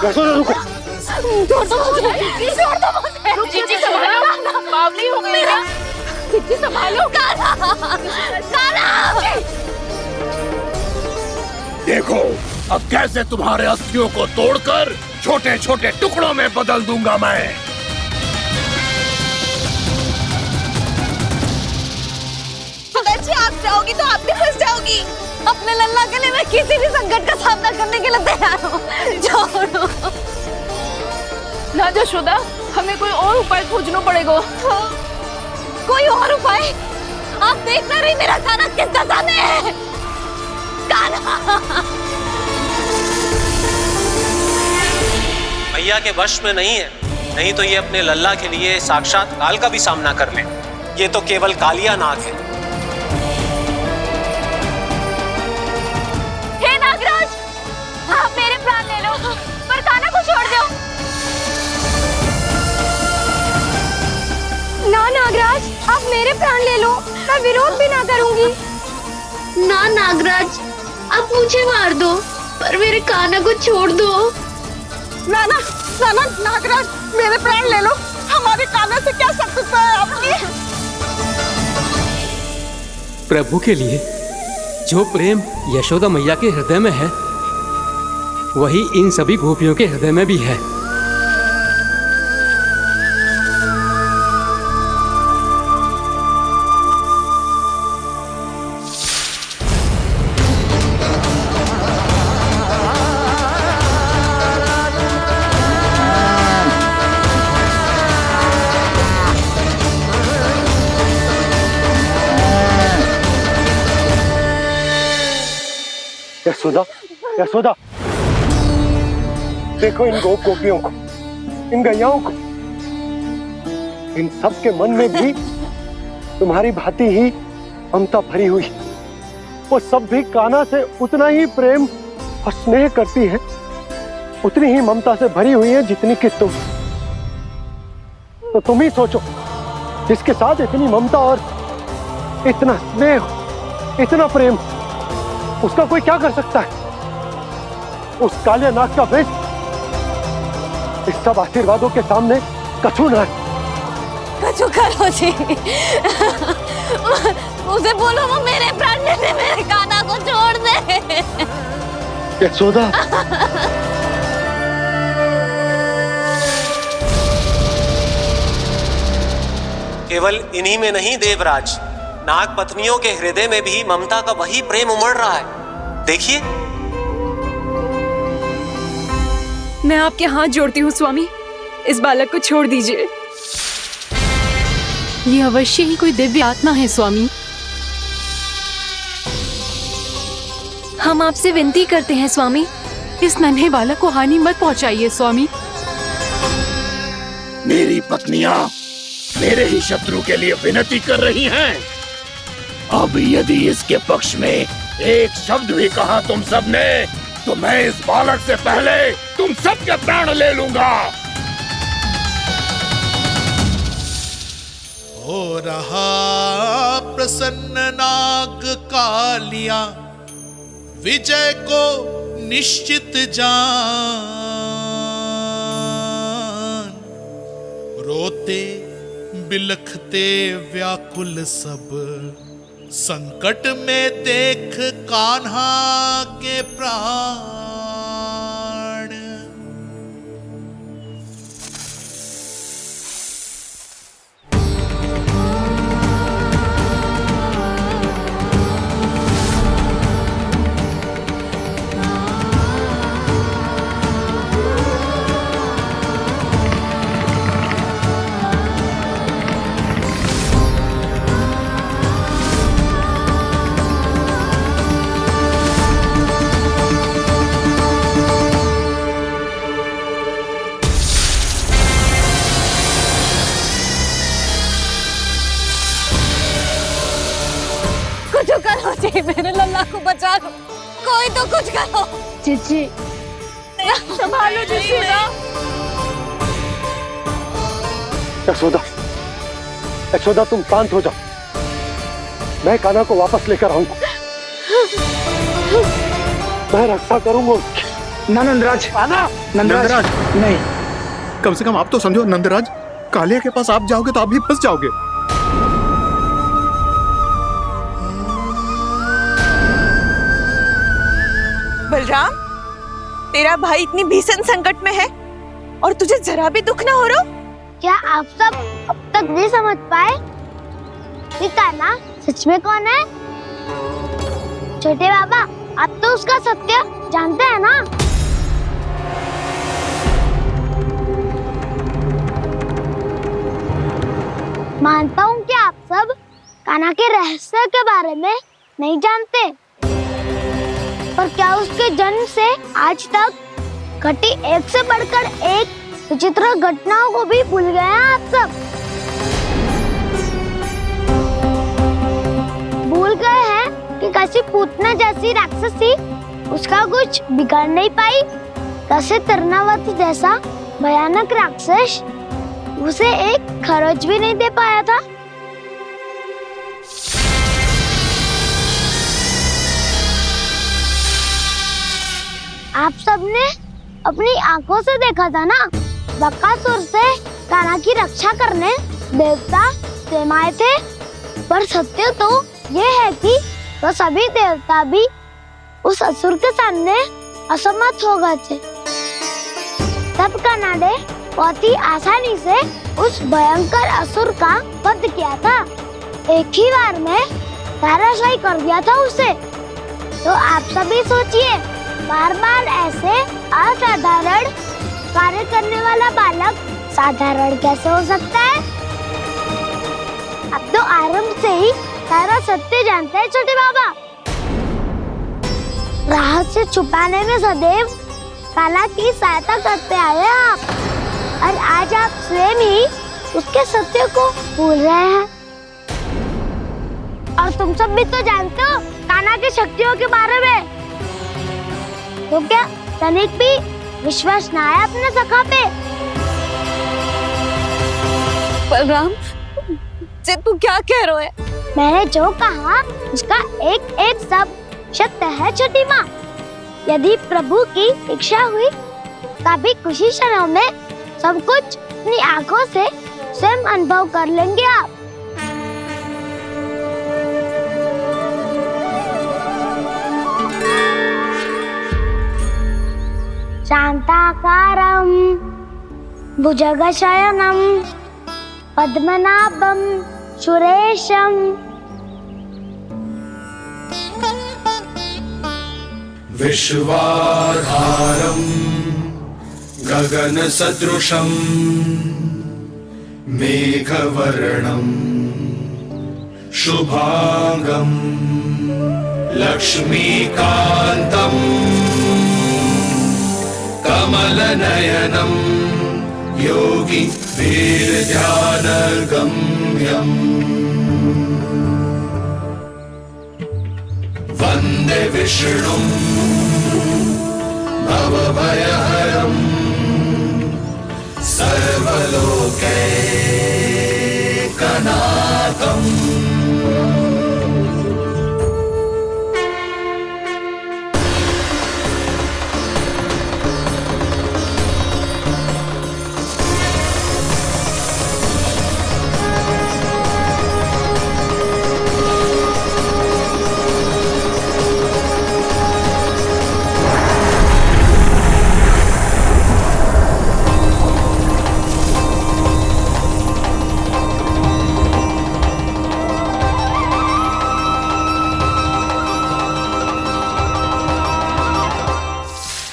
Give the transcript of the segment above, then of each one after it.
यशोदा रुको। छोड़ दो मुझे, छोड़ दो मुझे। जीजी संभालो, बावली हो गई है। जीजी संभालो। देखो अब कैसे तुम्हारे अस्थियों को तोड़कर छोटे छोटे टुकड़ों में बदल दूंगा मैं। जी आप जाओगी तो आप भी फंस जाओगी। अपने लल्ला के लिए मैं किसी भी संकट का सामना करने के लिए तैयार हूँ। छोड़ो ना यशोदा, हमें कोई और उपाय खोजना पड़ेगा। कोई और उपाय? आप देख ना रही मेरा काना किस दशा में है। काना मैया के वश में नहीं है, नहीं तो ये अपने लल्ला के लिए साक्षात काल का भी सामना कर ले। ये तो केवल कालिया नाग है। हे नागराज, आप मेरे प्राण ले लो पर काना को छोड़ दो। ना नागराज, आप मेरे प्राण ले लो, मैं विरोध भी ना करूंगी। ना नागराज, आप मुझे मार दो पर मेरे काना को छोड़ दो। ना ना ना ना नागराज, मेरे प्राण ले लो, हमारे काना से क्या शत्रुता है आपकी? प्रभु के लिए जो प्रेम यशोदा मैया के हृदय में है, वही इन सभी गोपियों के हृदय में भी है। यशोदा, यशोदा, देखो इन गोप गोपियों को, इन गैयाओं को, इन सब के मन में भी तुम्हारी भांति ही ममता भरी हुई। वो सब भी कान्हा से उतना ही प्रेम और स्नेह करती है, उतनी ही ममता से भरी हुई है जितनी कि तुम। तो तुम ही सोचो, जिसके साथ इतनी ममता और इतना स्नेह, इतना प्रेम, उसका कोई क्या कर सकता है? उस काले नाग का वेश इस सब आशीर्वादों के सामने कछु न है। कछु करो जी। उसे बोलो वो मेरे प्राण ले ले, मेरे काना को छोड़ दे। यशोदा, केवल इन्हीं में नहीं देवराज, नाग पत्नियों के हृदय में भी ममता का वही प्रेम उमड़ रहा है। देखिए। मैं आपके हाथ जोड़ती हूँ स्वामी, इस बालक को छोड़ दीजिए। ये अवश्य ही कोई दिव्य आत्मा है स्वामी। हम आपसे विनती करते हैं स्वामी, इस नन्हे बालक को हानि मत पहुंचाइए स्वामी। मेरी पत्नियां मेरे ही शत्रु के लिए विनती कर रही हैं। अब यदि इसके पक्ष में एक शब्द भी कहा तुम सबने, तो मैं इस बालक से पहले तुम सबके प्राण ले लूंगा। हो रहा प्रसन्न नाग कालिया, विजय को निश्चित जान। रोते बिलखते व्याकुल सब, संकट में देख कान्हा के प्राण। करो जी, मेरे लल्ला को बचा लो, कोई तो कुछ करो। जीजी संभालो यशोदा। यशोदा, यशोदा तुम शांत हो जाओ, मैं कान्हा को वापस लेकर आऊंगा। मैं रक्षा करूंगा उसकी। ना नंदराज, नंदराज नहीं। कम से कम आप तो समझो नंदराज, कालिया के पास आप जाओगे तो आप भी फंस जाओगे। बलराम, तेरा भाई इतनी भीषण संकट में है और तुझे जरा भी दुख ना हो रहा? क्या आप सब अब तक नहीं समझ पाए कि कान्हा सच में कौन है? छोटे बाबा, आप तो उसका सत्य जानते हैं ना? मानता हूँ कि आप सब कान्हा के रहस्य के बारे में नहीं जानते, पर क्या उसके जन्म से आज तक घटी एक से बढ़कर एक विचित्र घटनाओं को भी भूल गए हैं आप सब? भूल गए हैं कि कैसी पूतना जैसी राक्षसी उसका कुछ बिगाड़ नहीं पाई, कैसे तरनावती जैसा भयानक राक्षस उसे एक खरोच भी नहीं दे पाया था। आप सबने अपनी आंखों से देखा था ना, बकासुर से कान्हा की रक्षा करने देवता स्वयं आए थे, पर सत्य तो ये है कि वो सभी देवता भी उस असुर के सामने असमर्थ हो गए थे। तब कान्हा ने बहुत ही आसानी से उस भयंकर असुर का वध किया था, एक ही बार में धराशायी कर दिया था उसे। तो आप सभी सोचिए, बार बार ऐसे असाधारण कार्य करने वाला बालक साधारण कैसे हो सकता है? अब तो आरंभ से ही सारा सत्य जानते हैं छोटे बाबा। रहस्य छुपाने में सदैव कान्हा की सहायता करते आए हैं आप, और आज आप स्वयं ही उसके सत्य को भूल रहे हैं। और तुम सब भी तो जानते हो कान्हा की शक्तियों के बारे में, तो क्या तनिक भी विश्वास ना है अपने सखा पे? बलराम, जे तू क्या कह रहा है? मैंने जो कहा उसका एक एक शब्द सत्य है छोटी माँ। यदि प्रभु की इच्छा हुई तभी कुछ ही क्षणों में सब कुछ अपनी आंखों से स्वयं अनुभव कर लेंगे आप। शांताकारं भुजगशयनं पद्मनाभं सुरेशं विश्वाधारं गगनसदृशं मेघवर्णं शुभांगं लक्ष्मीकान्तं कमलनयनं योगी वीरध्यानगम्यम् वन्दे विष्णुं भवभयहरं सर्वलोकैकनाथम्।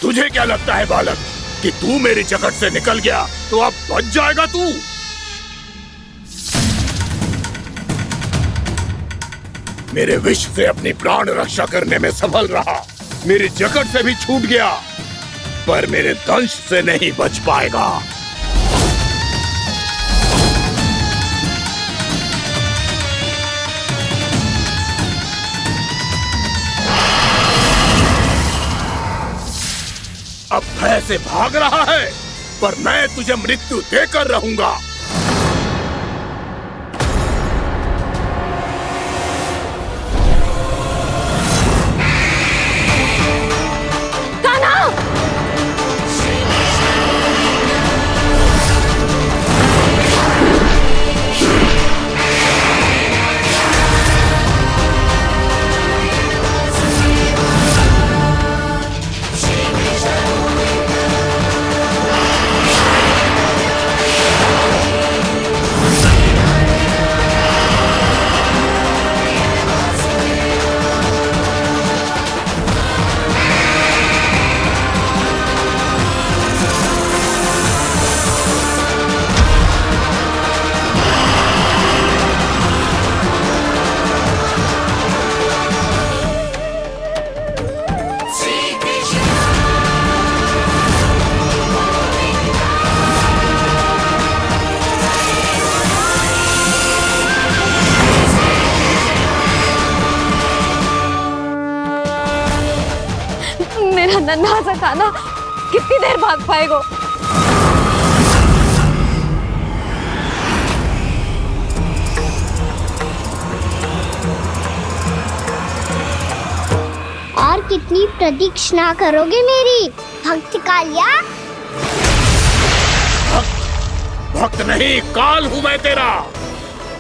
तुझे क्या लगता है बालक कि तू मेरी जगत से निकल गया तो अब बच जाएगा तू? मेरे विष से अपनी प्राण रक्षा करने में सफल रहा, मेरी जगत से भी छूट गया, पर मेरे दंश से नहीं बच पाएगा। अब भय से भाग रहा है, पर मैं तुझे मृत्यु देकर रहूंगा। कान्हा! इतना नन्हा सा कान्हा कितनी देर भाग पाएगा? और कितनी प्रतीक्षा करोगे मेरी भक्त कालिया? भक्त नहीं, काल हूँ मैं तेरा।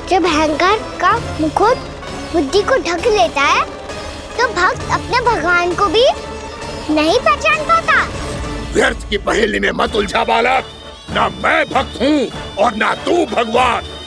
जब अहंकार का मुकुट बुद्धि को ढक लेता है तो भक्त अपने भगवान को भी नहीं पहचान पाता। व्यर्थ की पहेली में मत उलझा बालक। ना मैं भक्त हूँ और ना तू भगवान।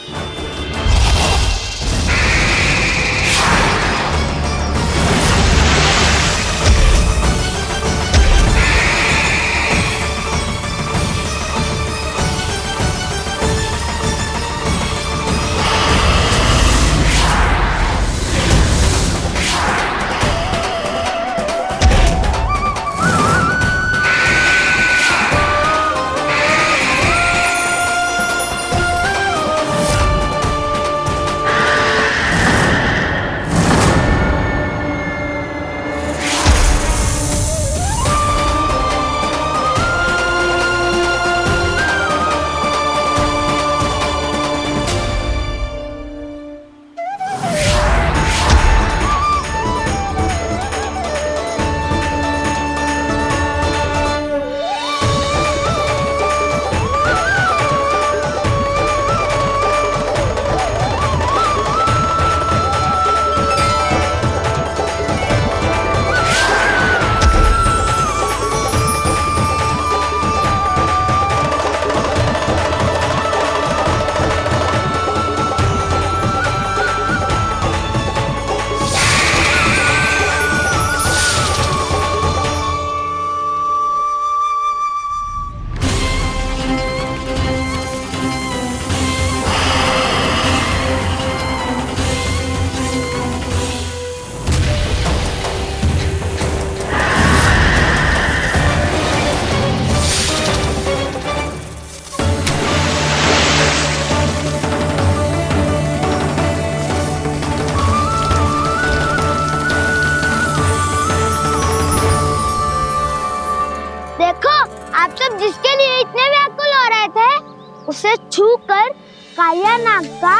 जिसके लिए इतने व्याकुल हो रहे थे उसे छूकर कालिया नाग का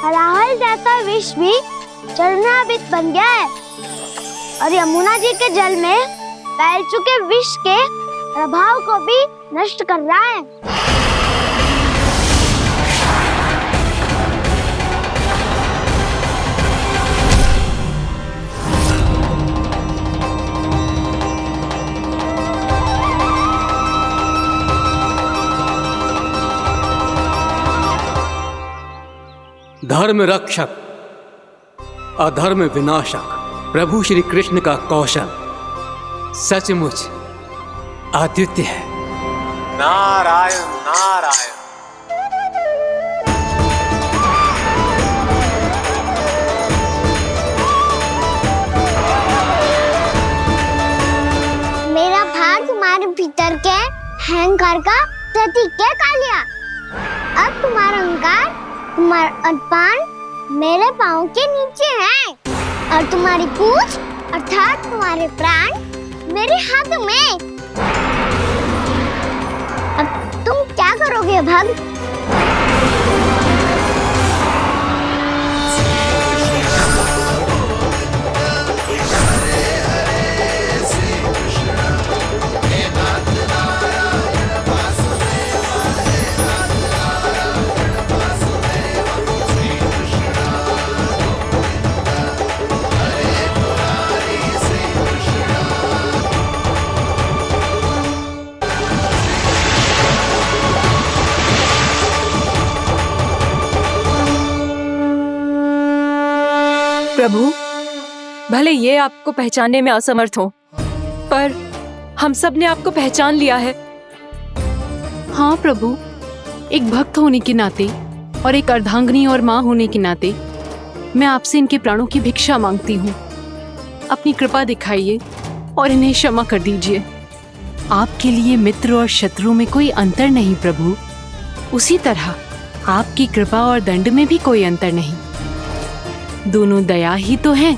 हलाहल जैसा विष भी चरणामृत बन गया है और यमुना जी के जल में फैल चुके विष के प्रभाव को भी नष्ट कर रहा है। धर्म रक्षक अधर्म विनाशक प्रभु श्री कृष्ण का कौशल सचमुच अद्वितीय है। नारायण नारायण। मेरा भार तुम्हारे भीतर के अहंकार का प्रतीक है कालिया। अब तुम्हारा अहंकार, तुम्हारा अभिमान मेरे पाँव के नीचे है और तुम्हारी पूंछ अर्थात तुम्हारे प्राण मेरे हाथ में। अब तुम क्या करोगे भक्त? प्रभु, भले ये आपको पहचानने में असमर्थ हो, पर हम सब ने आपको पहचान लिया है। हाँ प्रभु, एक भक्त होने के नाते और एक अर्धांगिनी और माँ होने के नाते मैं आपसे इनके प्राणों की भिक्षा मांगती हूँ। अपनी कृपा दिखाइए और इन्हें क्षमा कर दीजिए। आपके लिए मित्र और शत्रु में कोई अंतर नहीं प्रभु। उसी तरह आपकी कृपा और दंड में भी कोई अंतर नहीं। दोनों दया ही तो हैं,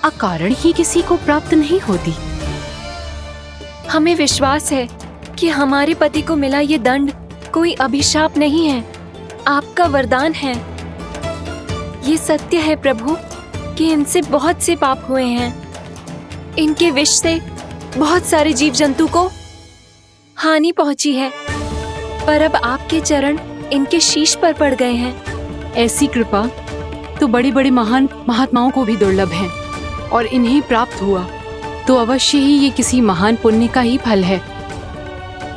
अकारण ही किसी को प्राप्त नहीं होती। हमें विश्वास है कि हमारे पति को मिला ये दंड कोई अभिशाप नहीं है, आपका वरदान है। ये सत्य है प्रभु कि इनसे बहुत से पाप हुए हैं। इनके विष से बहुत सारे जीव जंतु को हानि पहुंची है, पर अब आपके चरण इनके शीश पर पड़ गए हैं। ऐसी कृपा तो बड़े बड़े महान महात्माओं को भी दुर्लभ है, और इन्हें प्राप्त हुआ तो अवश्य ही ये किसी महान पुण्य का ही फल है।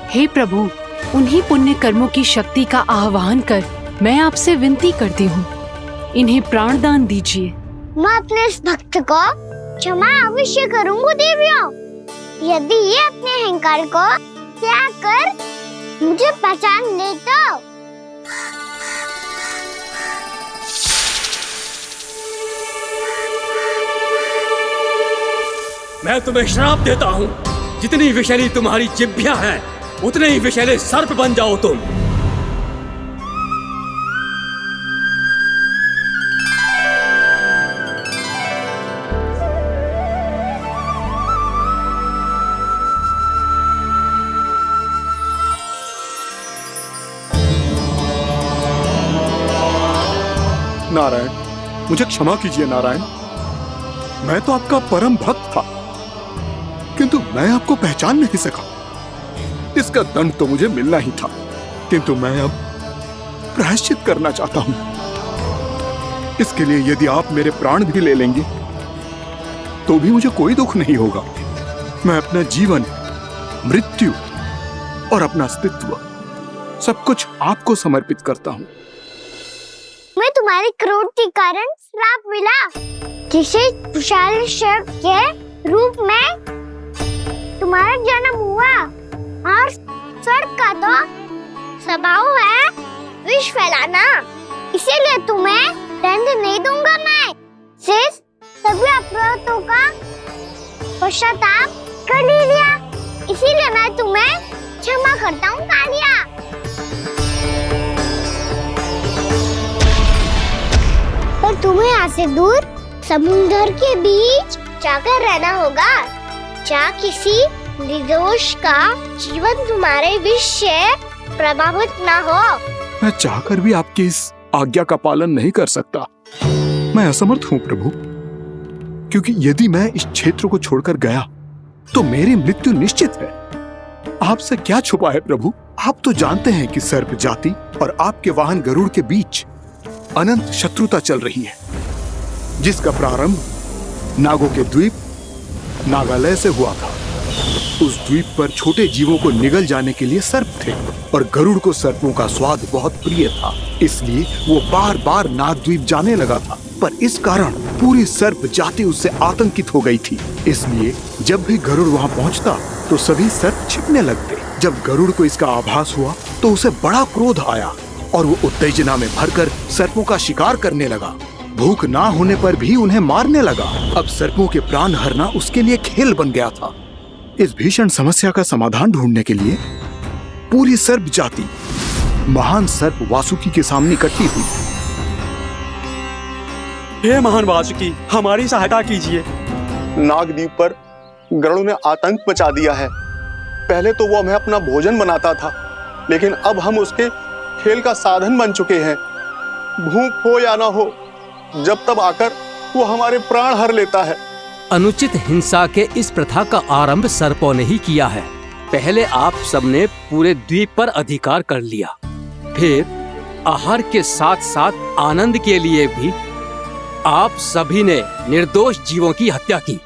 हे प्रभु, उन्हीं पुण्य कर्मों की शक्ति का आह्वान कर मैं आपसे विनती करती हूँ, इन्हें प्राण दान दीजिए। मैं अपने इस भक्त को क्षमा अवश्य करूंगी देवियों, यदि ये अपने अहंकार को त्याग कर मुझे पहचान ले तो। मैं तुम्हें श्राप देता हूँ, जितनी विषैली तुम्हारी जिह्वा है उतने ही विषैले सर्प बन जाओ तुम। नारायण, मुझे क्षमा कीजिए नारायण। मैं तो आपका परम भक्त था, किंतु मैं आपको पहचान नहीं सका। इसका दंड तो मुझे मिलना ही था, किंतु मैं अब प्रायश्चित करना चाहता हूं। इसके लिए यदि आप मेरे प्राण भी ले लेंगे तो भी मुझे कोई दुख नहीं होगा। मैं अपना जीवन, मृत्यु और अपना अस्तित्व सब कुछ आपको समर्पित करता हूं। मैं तुम्हारे क्रोध के कारण श्राप मिला, जिसे विशाल सर्प के रूप में तुम्हारा जन्म हुआ, और सर्प का तो स्वभाव है विष फैलाना, इसीलिए तुम्हें दंड नहीं दूंगा। मैं सिर्फ सभी अपराधों का पश्चाताप कर लिया, इसीलिए मैं तुम्हें क्षमा करता हूँ कालिया। पर तुम्हें यहाँ से दूर समुद्र के बीच जाकर रहना होगा, जहाँ किसी निर्दोष का जीवन तुम्हारे विष से प्रभावित ना हो। मैं चाहकर भी आपकी इस आज्ञा का पालन नहीं कर सकता। मैं असमर्थ हूँ प्रभु, क्योंकि यदि मैं इस क्षेत्र को छोड़कर गया तो मेरी मृत्यु निश्चित है। आपसे क्या छुपा है प्रभु, आप तो जानते हैं कि सर्प जाति और आपके वाहन गरुड़ के बीच अनंत शत्रुता चल रही है, जिसका प्रारंभ नागों के द्वीप नागालय से हुआ था। उस द्वीप पर छोटे जीवों को निगल जाने के लिए सर्प थे, और गरुड़ को सर्पों का स्वाद बहुत प्रिय था, इसलिए वो बार बार नागद्वीप जाने लगा था। पर इस कारण पूरी सर्प जाति उससे आतंकित हो गई थी, इसलिए जब भी गरुड़ वहाँ पहुँचता तो सभी सर्प छिपने लगते। जब गरुड़ को इसका आभास हुआ तो उसे बड़ा क्रोध आया, और वो उत्तेजना में भरकर सर्पों का शिकार करने लगा। भूख ना होने पर भी उन्हें मारने लगा। अब सर्पों के प्राण हरना उसके लिए खेल बन गया था। इस भीषण समस्या का समाधान ढूंढने के लिए पूरी सर्प जाति महान सर्प वासुकी के सामने इकट्ठी हुई। हे महान वासुकी, हमारी सहायता कीजिए। नागद्वीप पर गरुड़ ने आतंक मचा दिया है। पहले तो वो हमें अपना भोजन बनाता था, लेकिन अब हम उसके खेल का साधन बन चुके हैं। भूख हो या ना हो, जब तब आकर वो हमारे प्राण हर लेता है। अनुचित हिंसा के इस प्रथा का आरंभ सर्पों ने ही किया है। पहले आप सबने पूरे द्वीप पर अधिकार कर लिया, फिर आहार के साथ साथ आनंद के लिए भी आप सभी ने निर्दोष जीवों की हत्या की।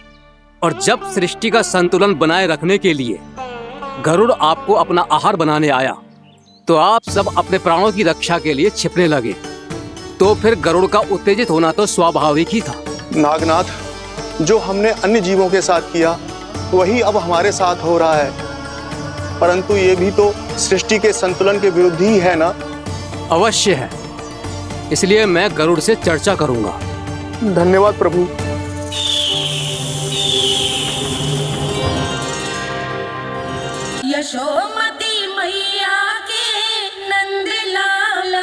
और जब सृष्टि का संतुलन बनाए रखने के लिए गरुड़ आपको अपना आहार बनाने आया, तो आप सब अपने प्राणों की रक्षा के लिए छिपने लगे। तो फिर गरुड़ का उत्तेजित होना तो स्वाभाविक ही था। नागनाथ, जो हमने अन्य जीवों के साथ किया वही अब हमारे साथ हो रहा है, परंतु ये भी तो सृष्टि के संतुलन के विरुद्ध ही है ना? अवश्य है, इसलिए मैं गरुड़ से चर्चा करूंगा। धन्यवाद प्रभु। यशोमती मैया के नंद लाला।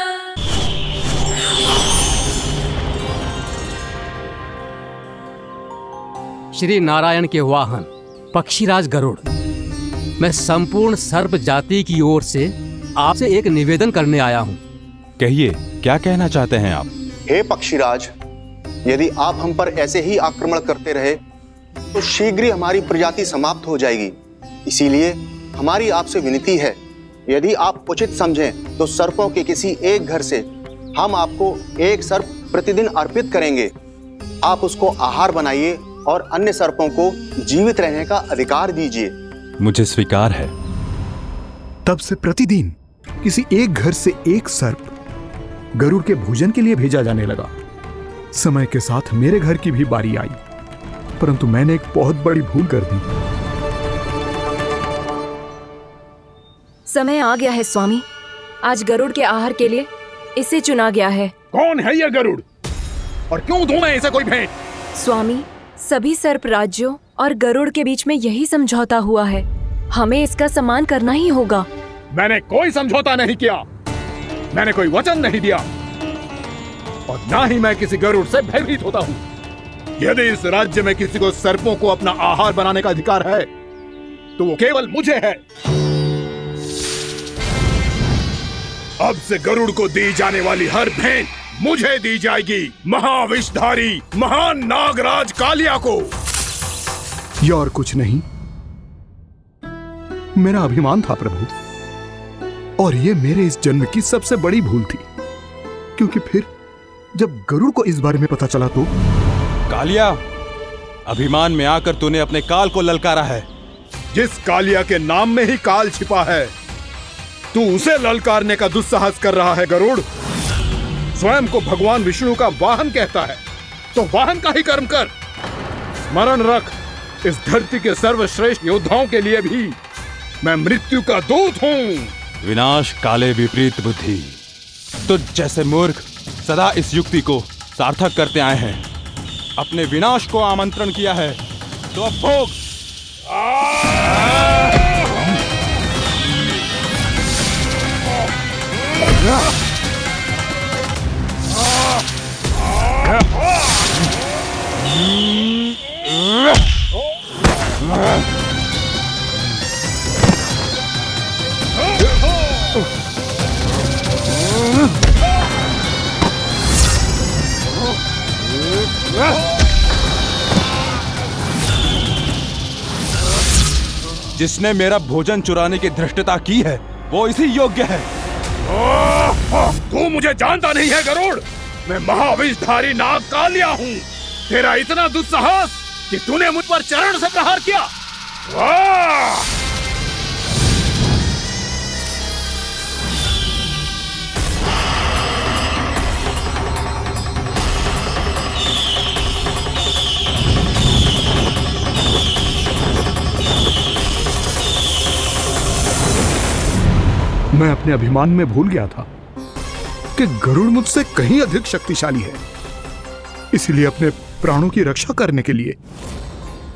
श्री नारायण के वाहन पक्षीराज गरुड़ मैं संपूर्ण सर्प जाति की ओर से आपसे एक निवेदन करने आया हूँ। कहिए, क्या कहना चाहते हैं आप? हे पक्षीराज, यदि आप हम पर ऐसे ही आक्रमण करते रहे तो शीघ्र ही हमारी प्रजाति समाप्त हो जाएगी। इसीलिए हमारी आपसे विनती है, यदि आप उचित समझें तो सर्पों के किसी एक घर से हम आपको एक सर्प प्रतिदिन अर्पित करेंगे। आप उसको आहार बनाइए और अन्य सर्पों को जीवित रहने का अधिकार दीजिए। मुझे स्वीकार है। तब से प्रतिदिन किसी एक घर से एक सर्प गरुड़ के भोजन के लिए भेजा जाने लगा। समय के साथ मेरे घर की भी बारी आई, परंतु मैंने एक बहुत बड़ी भूल कर दी। समय आ गया है स्वामी, आज गरुड़ के आहार के लिए इसे चुना गया है। कौन है यह गरुड़ और क्यों दूं मैं इसे कोई भेंट? स्वामी, सभी सर्प राज्यों और गरुड़ के बीच में यही समझौता हुआ है, हमें इसका सम्मान करना ही होगा। मैंने कोई समझौता नहीं किया, मैंने कोई वचन नहीं दिया और ना ही मैं किसी गरुड़ से भयभीत होता हूँ। यदि इस राज्य में किसी को सर्पों को अपना आहार बनाने का अधिकार है तो वो केवल मुझे है। अब से गरुड़ को दी जाने वाली हर भेंट मुझे दी जाएगी, महाविषधारी महान नागराज कालिया को। यह और कुछ नहीं, मेरा अभिमान था प्रभु, और यह मेरे इस जन्म की सबसे बड़ी भूल थी, क्योंकि फिर जब गरुड़ को इस बारे में पता चला तो। कालिया, अभिमान में आकर तूने अपने काल को ललकारा है। जिस कालिया के नाम में ही काल छिपा है, तू उसे ललकारने का दुस्साहस कर रहा है गरुड़। स्वयं को भगवान विष्णु का वाहन कहता है तो वाहन का ही कर्म कर। स्मरण रख, इस धरती के सर्वश्रेष्ठ योद्धाओं के लिए भी मैं मृत्यु का दूत हूँ। विनाश काले विपरीत बुद्धि। तुझ जैसे मूर्ख सदा इस युक्ति को सार्थक करते आए हैं। अपने विनाश को आमंत्रण किया है तो अब भोग। जिसने मेरा भोजन चुराने की धृष्टता की है वो इसी योग्य है। तू मुझे जानता नहीं है गरुड़, मैं महाविषधारी नाग कालिया हूँ। तेरा इतना दुस्साहस कि तूने मुझ पर चरण से प्रहार किया। मैं अपने अभिमान में भूल गया था कि गरुड़ मुझसे कहीं अधिक शक्तिशाली है। इसलिए अपने प्राणों की रक्षा करने के लिए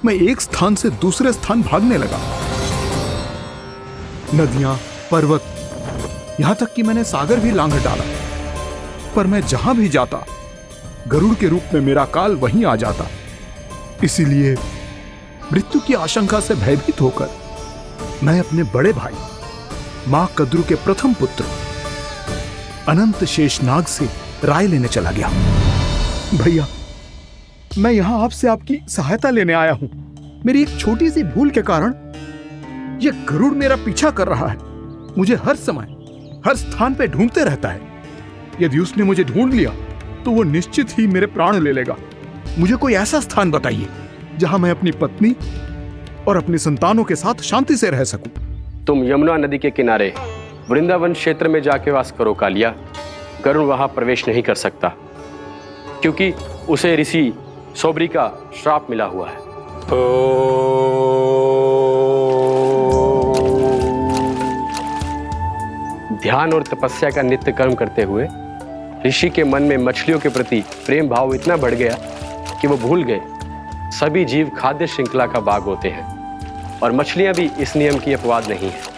मैं एक स्थान से दूसरे स्थान भागने लगा। नदियां, पर्वत, यहां तक कि मैंने सागर भी लांघ डाला, पर मैं जहां भी जाता गरुड़ के रूप में मेरा काल वहीं आ जाता। इसीलिए मृत्यु की आशंका से भयभीत होकर मैं अपने बड़े भाई मां कद्रू के प्रथम पुत्र अनंत शेषनाग से राय लेने चला गया। भैया, मैं यहां आपसे आपकी सहायता लेने आया हूं। मेरी एक छोटी सी भूल के कारण यह गरुड़ मेरा पीछा कर रहा है। मुझे हर समय हर स्थान पे ढूंढते रहता है। यदि उसने मुझे ढूंढ लिया तो वो निश्चित ही मेरे प्राण ले लेगा। मुझे कोई ऐसा स्थान बताइए जहां मैं अपनी पत्नी और अपनी संतानों के साथ शांति से रह सकूं। तुम यमुना नदी के किनारे वृंदावन क्षेत्र में जाके वास करो कालिया। गरुड़ वहां प्रवेश नहीं कर सकता क्योंकि उसे ऋषि सोबरी का श्राप मिला हुआ है। ध्यान और तपस्या का नित्य कर्म करते हुए ऋषि के मन में मछलियों के प्रति प्रेम भाव इतना बढ़ गया कि वो भूल गए सभी जीव खाद्य श्रृंखला का भाग होते हैं और मछलियां भी इस नियम की अपवाद नहीं है।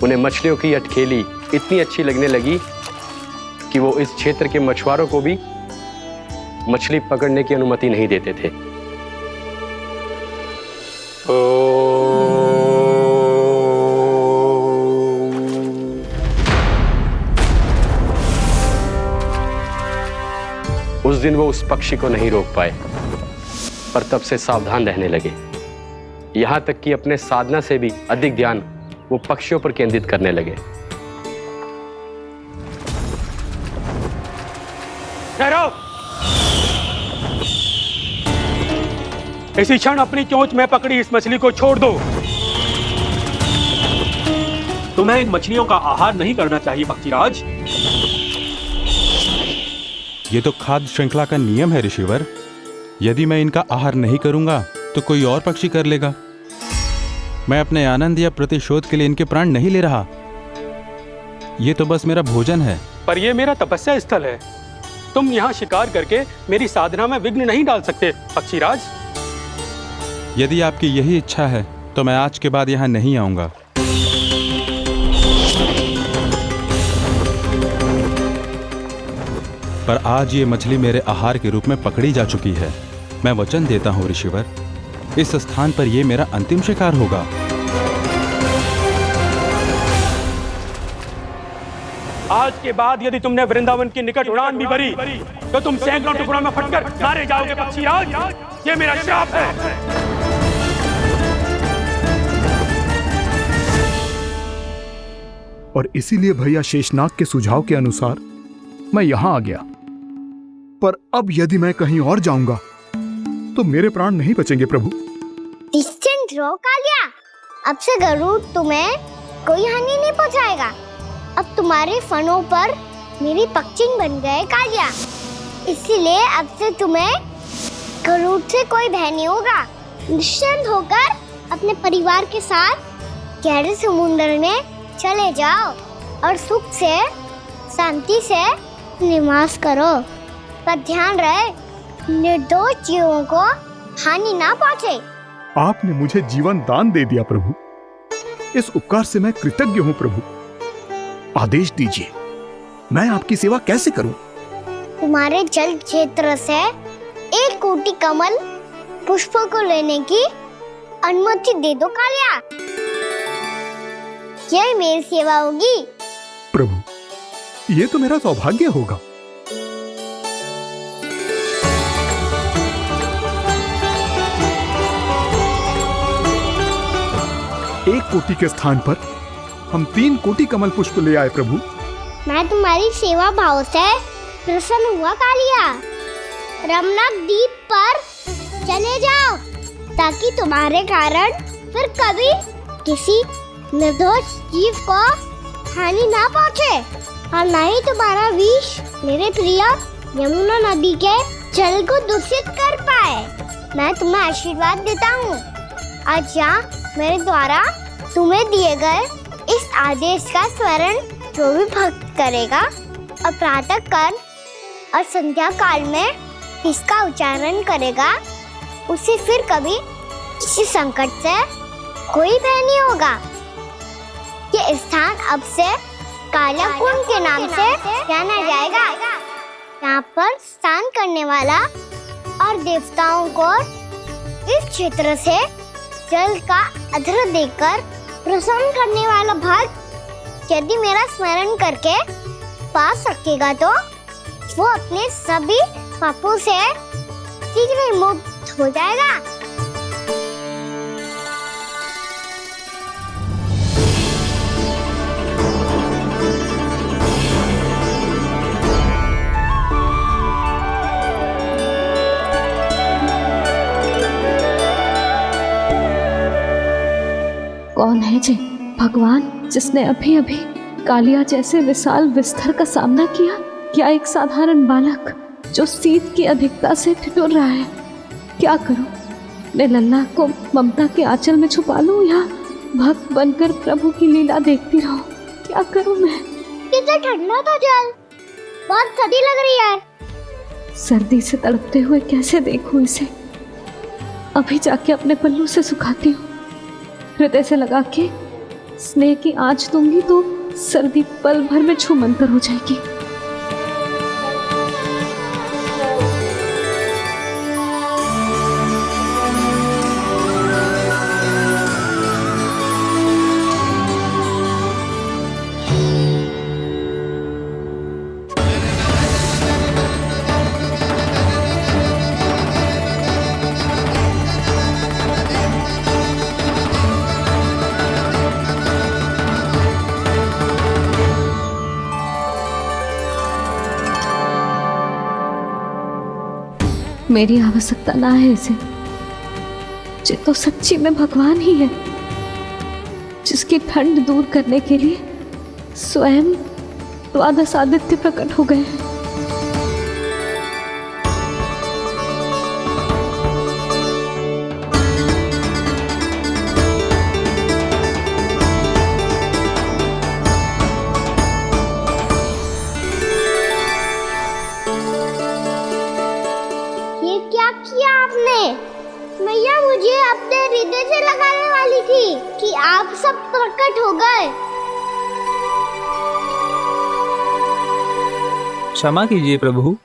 उन्हें मछलियों की अटखेली इतनी अच्छी लगने लगी कि वो इस क्षेत्र के मछुआरों को भी मछली पकड़ने की अनुमति नहीं देते थे। दिन वो उस पक्षी को नहीं रोक पाए, पर तब से सावधान रहने लगे। यहां तक कि अपने साधना से भी अधिक ध्यान वो पक्षियों पर केंद्रित करने लगे। ठहरो! इसी क्षण अपनी चोंच में पकड़ी इस मछली को छोड़ दो। तुम्हें इन मछलियों का आहार नहीं करना चाहिए पक्षीराज। ये तो खाद्य श्रृंखला का नियम है ऋषिवर। यदि मैं इनका आहार नहीं करूंगा तो कोई और पक्षी कर लेगा। मैं अपने आनंद या प्रतिशोध के लिए इनके प्राण नहीं ले रहा। ये तो बस मेरा भोजन है। पर यह मेरा तपस्या स्थल है। तुम यहाँ शिकार करके मेरी साधना में विघ्न नहीं डाल सकते पक्षीराज। यदि आपकी यही इच्छा है तो मैं आज के बाद यहाँ नहीं आऊंगा। पर आज ये मछली मेरे आहार के रूप में पकड़ी जा चुकी है। मैं वचन देता हूँ ऋषिवर, इस स्थान पर यह मेरा अंतिम शिकार होगा। आज के बाद यदि तुमने वृंदावन की निकट उड़ान भी भरी तो तुम सैकड़ों टुकड़ों में फटकर मारे जाओगे पक्षीराज। ये मेरा श्राप है। और इसीलिए भैया शेषनाग के सुझाव के अनुसार मैं यहां आ गया। पर अब यदि मैं कहीं और जाऊंगा तो मेरे प्राण नहीं बचेंगे प्रभु। डिस्टेंट रहो कालिया। अब से गरुड़ तुम्हें कोई हानि नहीं पहुंचाएगा। अब तुम्हारे फनों पर मेरी पक्षिंग बन गए कालिया, इसीलिए अब से तुम्हें गरुड़ से कोई भय नहीं होगा। निश्चिंत होकर अपने परिवार के साथ गहरे समुद्र में चले जाओ और सुख से शांति से निवास करो। पर ध्यान रहे निर्दोष जीवों को हानि ना पहुंचे। आपने मुझे जीवन दान दे दिया प्रभु, इस उपकार से मैं कृतज्ञ हूँ प्रभु। आदेश दीजिए, मैं आपकी सेवा कैसे करूं? तुम्हारे जल क्षेत्र से 1 कोटि कमल पुष्पों को लेने की अनुमति दे दो कालिया। यह मेरी सेवा होगी। प्रभु, ये तो मेरा सौभाग्य होगा। एक कोटि के स्थान पर हम 3 कोटि कमल पुष्प ले आए प्रभु। मैं तुम्हारी सेवा भाव से प्रसन्न हुआ कालिया। रमनाक द्वीप पर चले जाओ ताकि तुम्हारे कारण फिर कभी किसी निर्दोष जीव को हानि ना पहुंचे और न ही तुम्हारा विष मेरे प्रिय यमुना नदी के जल को दूषित कर पाए। मैं तुम्हें आशीर्वाद देता हूँ। आज यहाँ मेरे द्वारा तुम्हें दिए गए इस आदेश का स्मरण जो भी भक्त करेगा और प्रातः काल और संध्या काल में इसका उच्चारण करेगा, उसे फिर कभी किसी संकट से कोई भय नहीं होगा। ये स्थान अब से काला कुंड के नाम से जाना जाएगा। यहाँ पर स्नान करने वाला और देवताओं को इस क्षेत्र से जल का अर्घ्य देकर प्रसन्न करने वाला भक्त यदि मेरा स्मरण करके पास रखेगा तो वो अपने सभी पापों से शीघ्र ही मुक्त हो जाएगा। कौन है जी भगवान जिसने अभी अभी कालिया जैसे विशाल विस्तर का सामना किया? क्या एक साधारण बालक जो शीत की अधिकता से ठिठुर रहा है? क्या करूं? मैं लल्ला को ममता के आंचल में छुपा लूं या भक्त बनकर प्रभु की लीला देखती रहूं? क्या करूं मैं? कितना ठंडा था जल, बहुत सर्दी लग रही है। सर्दी से तड़पते हुए कैसे देखूं इसे? अभी जाके अपने पल्लू से सुखाती हूँ। हृदय से लगा के स्नेह की आंच दूंगी तो सर्दी पल भर में छूमंतर हो जाएगी। मेरी आवश्यकता ना है इसे। ये तो सच्ची में भगवान ही है, जिसकी ठंड दूर करने के लिए स्वयं द्वादश आदित्य प्रकट हो गए हैं। ये क्या किया आपने? मैया मुझे अपने हृदय से लगाने वाली थी कि आप सब प्रकट हो गए। क्षमा कीजिए प्रभु,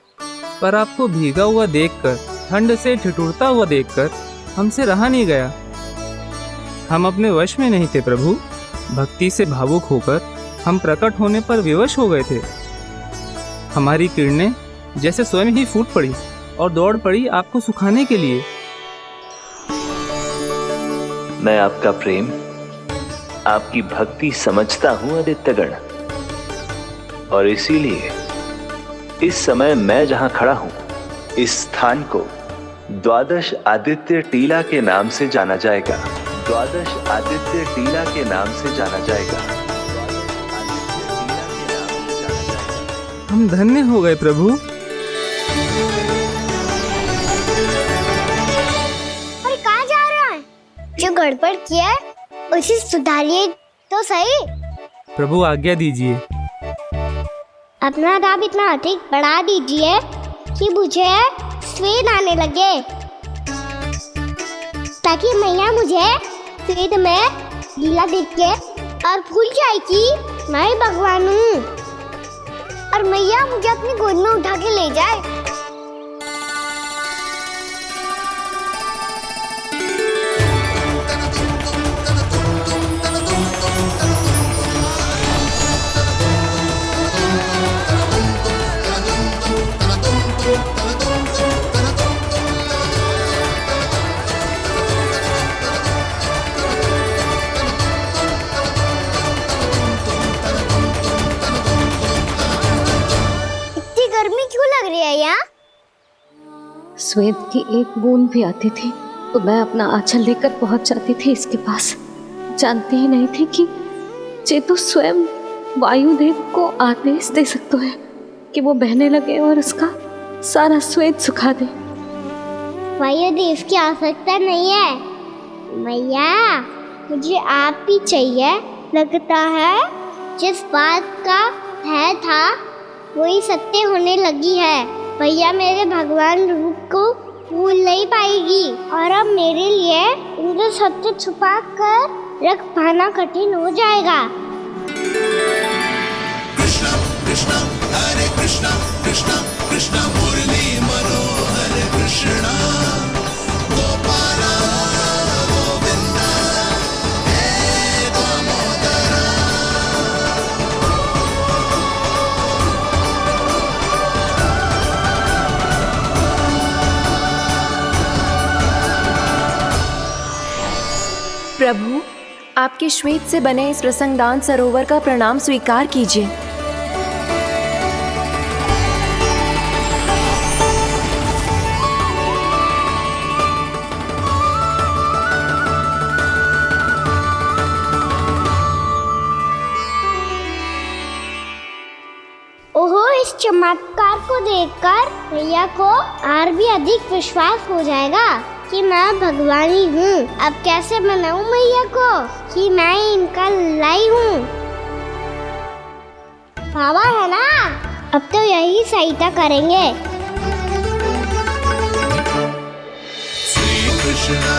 पर आपको भीगा हुआ देखकर, ठंड से ठिठुरता हुआ देखकर हमसे रहा नहीं गया। हम अपने वश में नहीं थे प्रभु। भक्ति से भावुक होकर हम प्रकट होने पर विवश हो गए थे। हमारी किरणें जैसे स्वयं ही फूट पड़ी और दौड़ पड़ी आपको सुखाने के लिए। मैं आपका प्रेम, आपकी भक्ति समझता हूं आदित्यगण, और इसीलिए इस समय मैं जहां खड़ा हूं, इस स्थान को द्वादश आदित्य टीला के नाम से जाना जाएगा। द्वादश आदित्य टीला के नाम से जाना जाएगा। हम धन्य हो गए प्रभु। और कहाँ जा रहा है? जो गड़बड़ किया है उसे सुधारिए तो सही। प्रभु आज्ञा दीजिए। अपना दाब इतना अधिक बढ़ा दीजिए कि मुझे स्वेद आने लगे, ताकि मैया मुझे स्वेद में गीला देख के और भूल जाए कि मैं ही भगवान हूँ, और मैया मुझे अपनी गोद में उठा के ले जाए। गर्मी क्यों लग रही है यहाँ? स्वेद की एक बूंद भी आती थी तो मैं अपना आंचल लेकर पहुंच जाती थी इसके पास। जानती ही नहीं थी कि ये तो स्वयं वायुदेव को आदेश दे सकते हैं कि वो बहने लगे और उसका सारा स्वेद सुखा दे। वायुदेव की आवश्यकता नहीं है मैया, मुझे आप ही चाहिए। लगता है जिस बात का भय था वही सत्य होने लगी है। भैया मेरे भगवान रूप को भूल नहीं पाएगी, और अब मेरे लिए उनका सत्य छुपा कर रख पाना कठिन हो जाएगा। कृष्णा कृष्णा हरे कृष्णा कृष्णा कृष्णा मुरली मनोहर कृष्णा गोपाला गोविंदा हे दामोदरा। प्रभु, आपके श्वेत से बने इस प्रसंगदान सरोवर का प्रणाम स्वीकार कीजिए। ओहो, इस चमत्कार को देखकर भैया को और भी अधिक विश्वास हो जाएगा कि मैं भगवान ही हूँ। अब कैसे मनाऊं मैया को कि मैं इनका लाई हूँ? बाबा है ना, अब तो यही सहायता करेंगे। श्री कृष्णा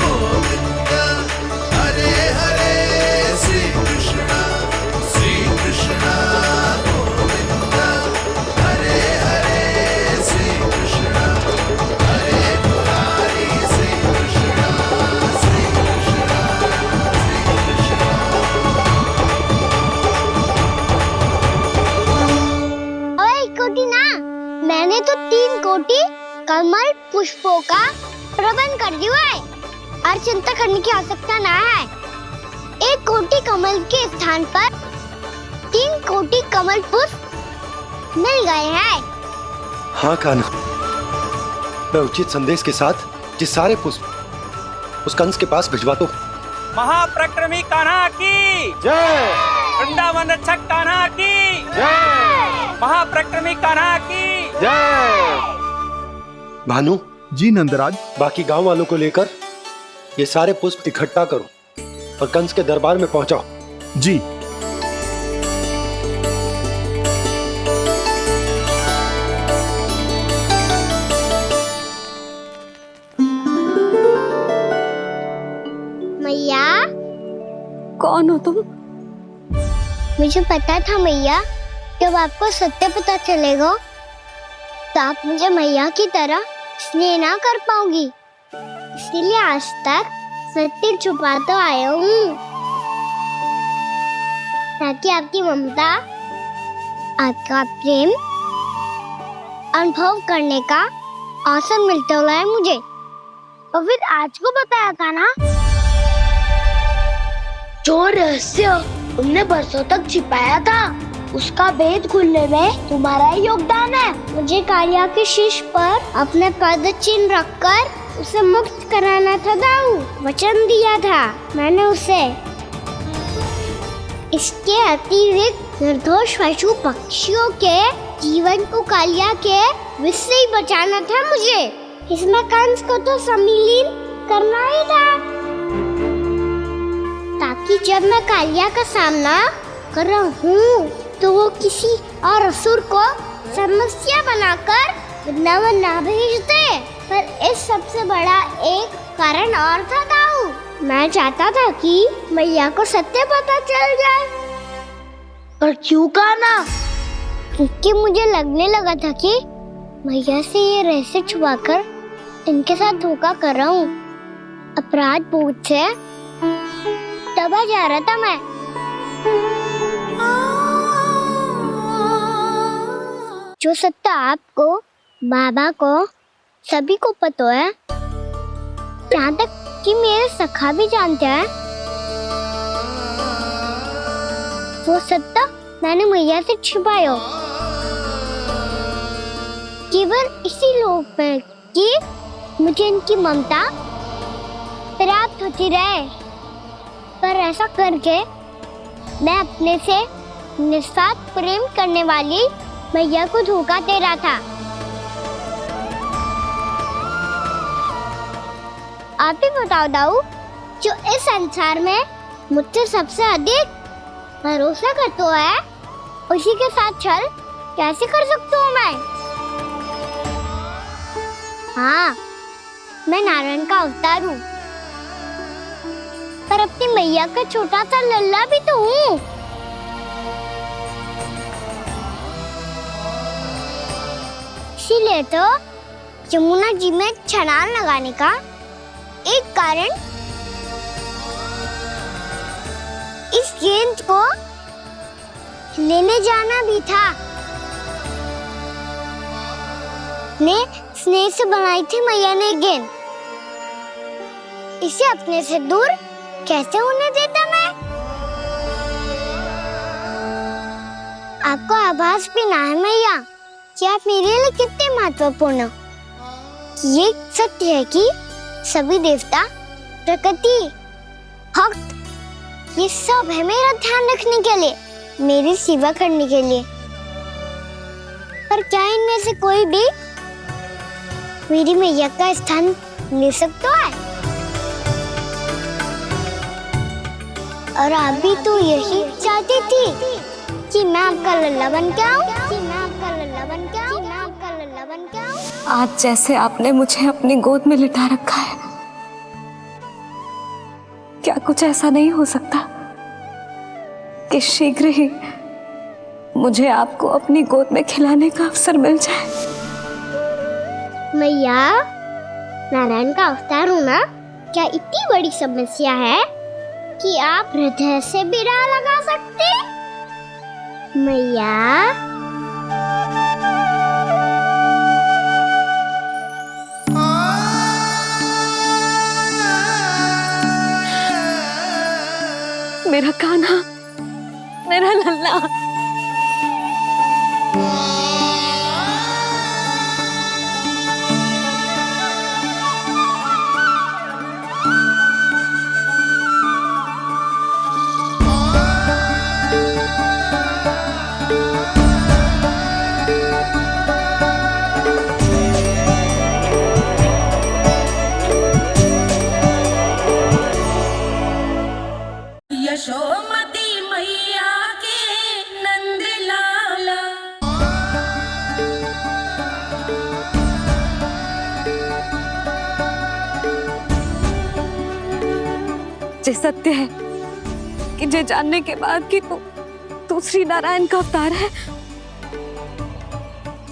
गोविंदा हरे हरे श्री कृष्णा गोविंदा हरे हरे श्री कृष्णा हरे मुरारी श्री कृष्णा श्री कृष्णा श्री कृष्णा। ओए कोटि ना, मैंने तो 3 कोटि कमल पुष्पों का प्रबंध कर दिया है और चिंता करने की आवश्यकता ना है। 1 कोटि कमल के स्थान पर 3 कोटि कमल पुष्प मिल गए हैं। हाँ कान्हा, मैं उचित संदेश के साथ ये सारे पुष्प उस कंस के पास भिजवा दो। महाप्रक्रमी कान्हा की जय। वृंदावन रक्षक कान्हा की जय। महाप्रक्रमी कान्हा की जय। भानु जी नंदराज। बाकी गांव वालों को लेकर ये सारे पुष्प इकट्ठा करो और कंस के दरबार में पहुंचाओ। जी। मैया। कौन हो तुम? मुझे पता था मैया, जब आपको सत्य पता चलेगा तो आप मुझे मैया की तरह स्नेह ना कर पाओगी, इसलिए आज तक सत्य छुपाता आया हूँ, ताकि आपकी ममता, आपका प्रेम अनुभव करने का अवसर मिलता हुआ मुझे। और फिर आज को बताया था ना, जो रहस्य तुमने बरसों तक छिपाया था, उसका भेद खुलने में तुम्हारा ही योगदान है। मुझे कालिया के शीश पर अपने पद चिन्ह रखकर उसे मुक्त कराना था दाऊ, वचन दिया था मैंने उसे। इसके अतिरिक्त निर्दोष पशु पक्षियों के जीवन को कालिया के विष से ही बचाना था मुझे। इसमें कंस को तो सम्मिलित करना ही था, ताकि जब मैं कालिया का सामना कर रहा हूँ तो वो किसी और असुर को समस्या बनाकर वृंदावन ना भेज दे। पर इस सबसे बड़ा एक कारण और था दाऊ, मैं चाहता था कि मैया को सत्य पता चल जाए। और क्यों कहा ना, क्योंकि मुझे लगने लगा था कि मैया से ये रहस्य छुपाकर इनके साथ धोखा कर रहा हूँ। अपराध बोझ से दबा जा रहा था मैं। जो सत्य आपको, बाबा को, सभी को पता है, यहाँ तक कि मेरे सखा भी जानते हैं, वो सत्य मैंने मैया से छिपाया केवल इसी लोक में कि मुझे इनकी ममता प्राप्त होती रहे। पर ऐसा करके मैं अपने से निस्वार्थ प्रेम करने वाली मैया को धोखा दे रहा था। आप ही बताओ दाऊ, जो इस संसार में मुझसे सबसे अधिक भरोसा करता है, उसी के साथ छल कैसे कर सकता हूँ मैं? हाँ, मैं नारायण का अवतार हूँ, पर अपनी मैया का छोटा सा लल्ला भी तो हूँ। इसीलिए तो यमुना जी में छलांग लगाने का एक कारण इस गेंद को लेने जाना भी था। ने स्नेह से बनाई थी मैया ने गेंद, इसे अपने से दूर कैसे होने देता मैं? आपको आभास भी ना है मैया कि आप मेरे लिए कितने महत्वपूर्ण हो। ये सत्य है कि सभी देवता, प्रकृति, भक्त, ये सब है मेरा ध्यान रखने के लिए, मेरी सेवा करने के लिए। पर क्या इनमें से कोई भी मेरी मैया का स्थान ले सकता है? और आप भी तो यही चाहती थी कि मैं आपका लल्ला बन के आऊं, कि मैं आपका लल्ला बन के आऊं, कि मैं आपका लल्ला बन के आऊं। आज जैसे आपने मुझे अपनी गोद में लिटा रखा है, क्या कुछ ऐसा नहीं हो सकता कि शीघ्र ही मुझे आपको अपनी गोद में खिलाने का अवसर मिल जाए? मैया, नारायण का अवतार होना क्या इतनी बड़ी समस्या है कि आप हृदय से भी राह लगा सकते? मैया, मेरा कान्हा, मेरा लल्ला। जे सत्य है कि जे जानने के बाद कि तू श्री नारायण का अवतार है,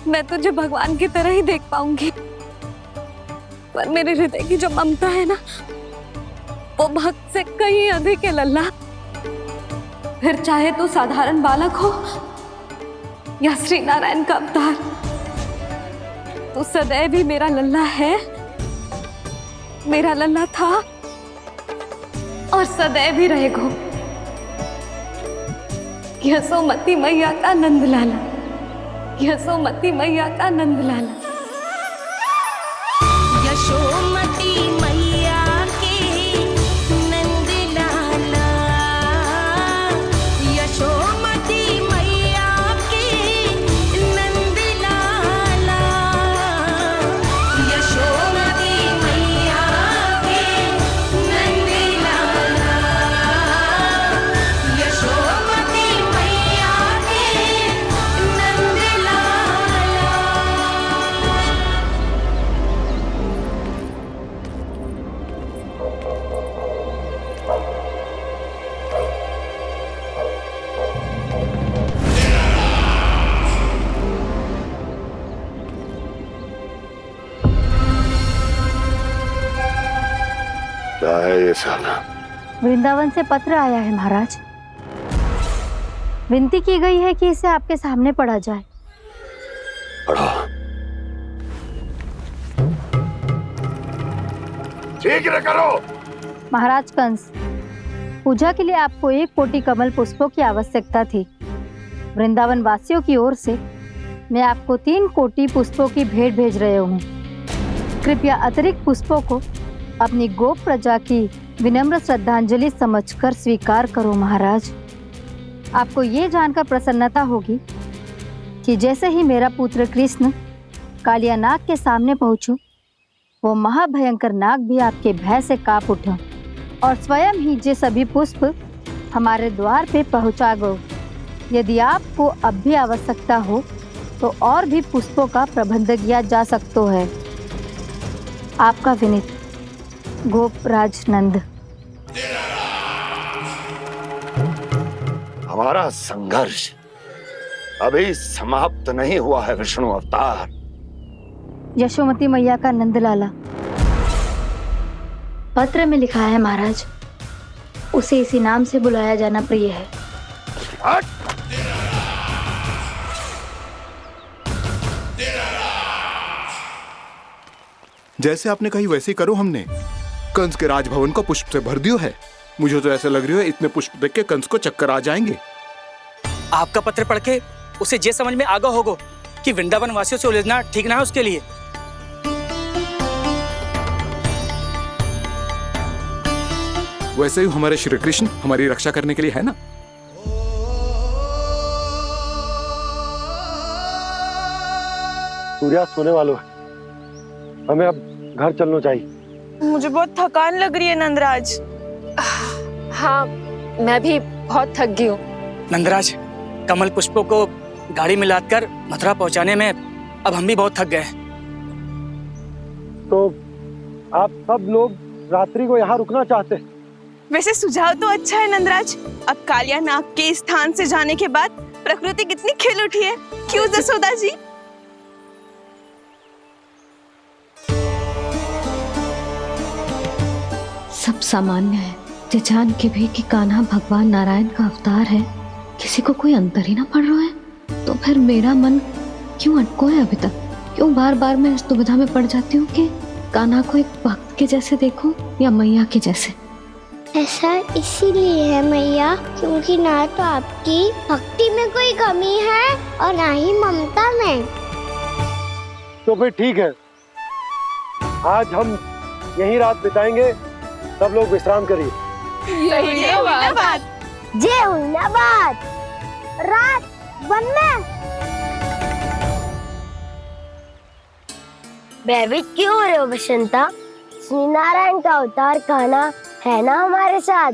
मैं तुझे भगवान की तरह ही देख पाऊंगी। पर मेरे हृदय की जो ममता है ना, वो भक्त से कहीं अधिक है लल्ला। फिर चाहे तू साधारण बालक हो या श्री नारायण का अवतार, तू सदैव ही मेरा लल्ला है, मेरा लल्ला था और सदैव ही रहेगा। यशोमती मैया का नंद लाला, यशोमती मैया का नंद लाला। यशोमती मैया के नंद लाला, यशोमती मैया के नंद लाला, यशोमती मैया के नंद लाला, यशोमती मैया के नंद लाला। क्या है ये साला? वृंदावन से पत्र आया है महाराज। विनती की गई है कि इसे आपके सामने पढ़ा जाए। पढ़ो। शीघ्र करो। महाराज कंस, पूजा के लिए आपको 1 कोटि कमल पुष्पों की आवश्यकता थी। वृंदावन वासियों की ओर से मैं आपको 3 कोटि पुष्पों की भेंट भेज रहे हूँ। कृपया अतिरिक्त पुष्पों को अपनी गोप प्रजा की विनम्र श्रद्धांजलि समझकर स्वीकार करो महाराज। आपको ये जानकर प्रसन्नता होगी कि जैसे ही मेरा पुत्र कृष्ण कालिया नाग के सामने पहुंचू, वो महाभयंकर नाग भी आपके भय से कांप उठा और स्वयं ही जे सभी पुष्प हमारे द्वार पे पहुंचा गो। यदि आपको अब भी आवश्यकता हो तो और भी पुष्पों का प्रबंध किया जा सकता है। आपका विनीत गोपराज नंद। हमारा संघर्ष अभी समाप्त नहीं हुआ है विष्णु अवतार। यशोमती मैया का नंदलाला। पत्र में लिखा है महाराज, उसे इसी नाम से बुलाया जाना प्रिय है। जैसे आपने कही वैसे ही करो। हमने कंस के राजभवन को पुष्प से भर दियो है। मुझे तो ऐसा लग रहा है इतने पुष्प देख के कंस को चक्कर आ जाएंगे। आपका पत्र पढ़ के उसे ये समझ में आगा होगा कि वृंदावन वासियों से उलझना ठीक ना है उसके लिए। वैसे ही हमारे श्री कृष्ण हमारी रक्षा करने के लिए है ना। सूर्या सोने वालों है, हमें अब घर चलना चाहिए। मुझे बहुत थकान लग रही है नंदराज। हाँ, मैं भी बहुत थक गई हूँ। नंदराज, कमल पुष्पों को गाड़ी में लादकर मथुरा पहुंचाने में अब हम भी बहुत थक गए। तो आप सब लोग रात्रि को यहाँ रुकना चाहते हैं? वैसे सुझाव तो अच्छा है नंदराज। अब कालिया नाग के स्थान से जाने के बाद प्रकृति कितनी खिल उठी है, क्यों जसोदा जी? सब सामान्य है, ये जान के भी कि कान्हा भगवान नारायण का अवतार है, किसी को कोई अंतर ही ना पड़ रहा है। तो फिर मेरा मन क्यों अटको है अभी तक? क्यों बार बार मैं इस दुविधा में पड़ जाती हूँ कि कान्हा को एक भक्त के जैसे देखूं या मैया के जैसे? ऐसा इसीलिए है मैया क्योंकि ना तो आपकी भक्ति में कोई कमी है और ना ही ममता में। तो फिर ठीक है, आज हम यहीं रात बिताएंगे। सब लोग विश्राम करिए। जय हुई ना बात। रात वन में भयभीत क्यों हो रहे हो बसंता? श्री नारायण का अवतार कान्हा है ना हमारे साथ।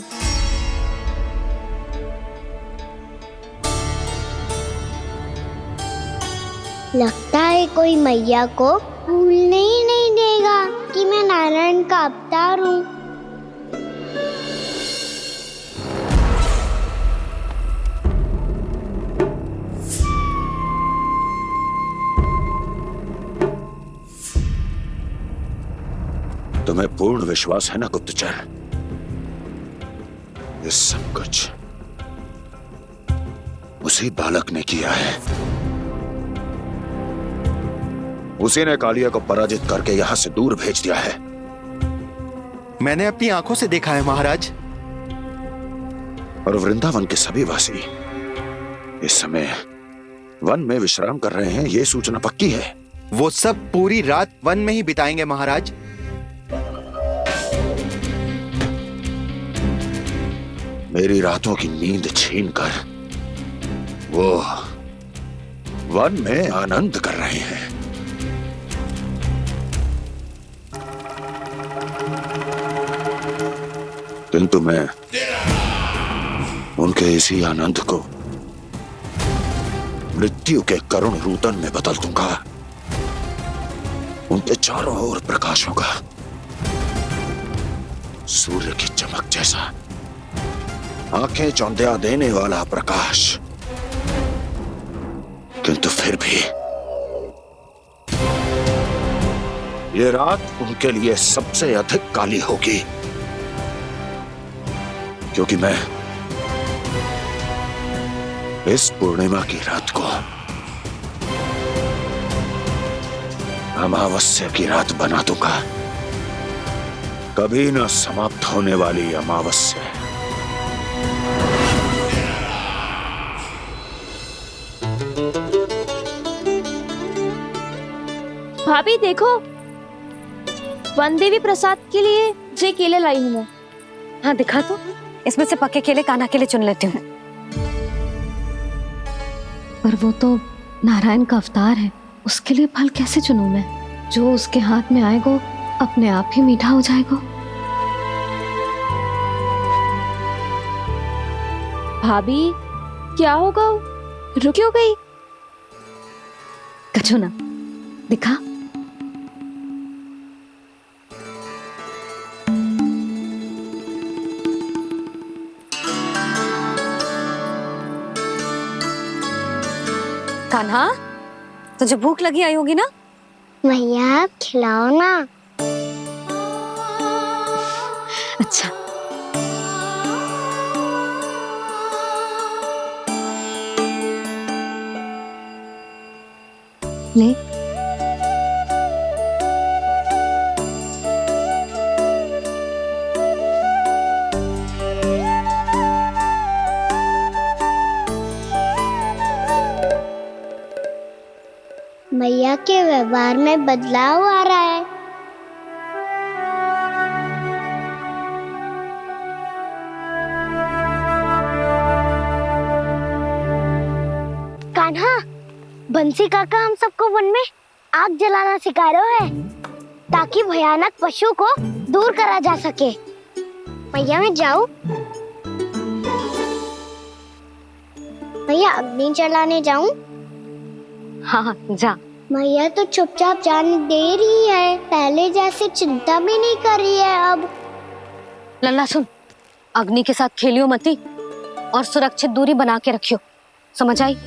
लगता है कोई मैया को भूलने ही नहीं देगा कि मैं नारायण का अवतार हूँ। तुम्हें पूर्ण विश्वास है ना गुप्तचर? ये सब कुछ उसी बालक ने किया है। उसी ने कालिया को पराजित करके यहां से दूर भेज दिया है। मैंने अपनी आंखों से देखा है महाराज। और वृंदावन के सभी वासी इस समय वन में विश्राम कर रहे हैं, ये सूचना पक्की है। वो सब पूरी रात वन में ही बिताएंगे महाराज। मेरी रातों की नींद छीनकर वो वन में आनंद कर रहे हैं। किंतु मैं उनके इसी आनंद को मृत्यु के करुण रूदन में बदल दूंगा। उनके चारों ओर प्रकाश होगा, सूर्य की चमक जैसा, आंखें चौंधिया देने वाला प्रकाश। किंतु फिर भी ये रात उनके लिए सबसे अधिक काली होगी, क्योंकि मैं इस पूर्णिमा की रात को अमावस्या की रात बना दूंगा। कभी न समाप्त होने वाली अमावस्या। भाभी देखो, वन देवी प्रसाद के लिए जे केले लाई हूँ मैं। हाँ दिखा तो, इसमें से पक्के केले कान्हा के लिए चुन लेती हूँ। पर वो तो नारायण का अवतार है, उसके लिए फल कैसे चुनूं मैं? जो उसके हाथ में आएगा अपने आप ही मीठा हो जाएगा। भाभी क्या होगा? रुक क्यों गई? कछू ना दिखा। कान्हा, तुझे भूख लगी आई होगी ना? भैया खिलाओ ना। अच्छा ले। भैया के व्यवहार में बदलाव आ रहा है। कान्हा, बंसी काका हम सबको वन में आग जलाना सिखा रहे हैं, ताकि भयानक पशु को दूर करा जा सके। भैया मैं जाऊं? भैया अग्नि जलाने जाऊं? हाँ जा। भैया तो चुपचाप जाने दे रही है, पहले जैसे चिंता भी नहीं कर रही है अब। लल्ला सुन, अग्नि के साथ खेलियो मती और सुरक्षित दूरी बना के रखियो, समझ आई?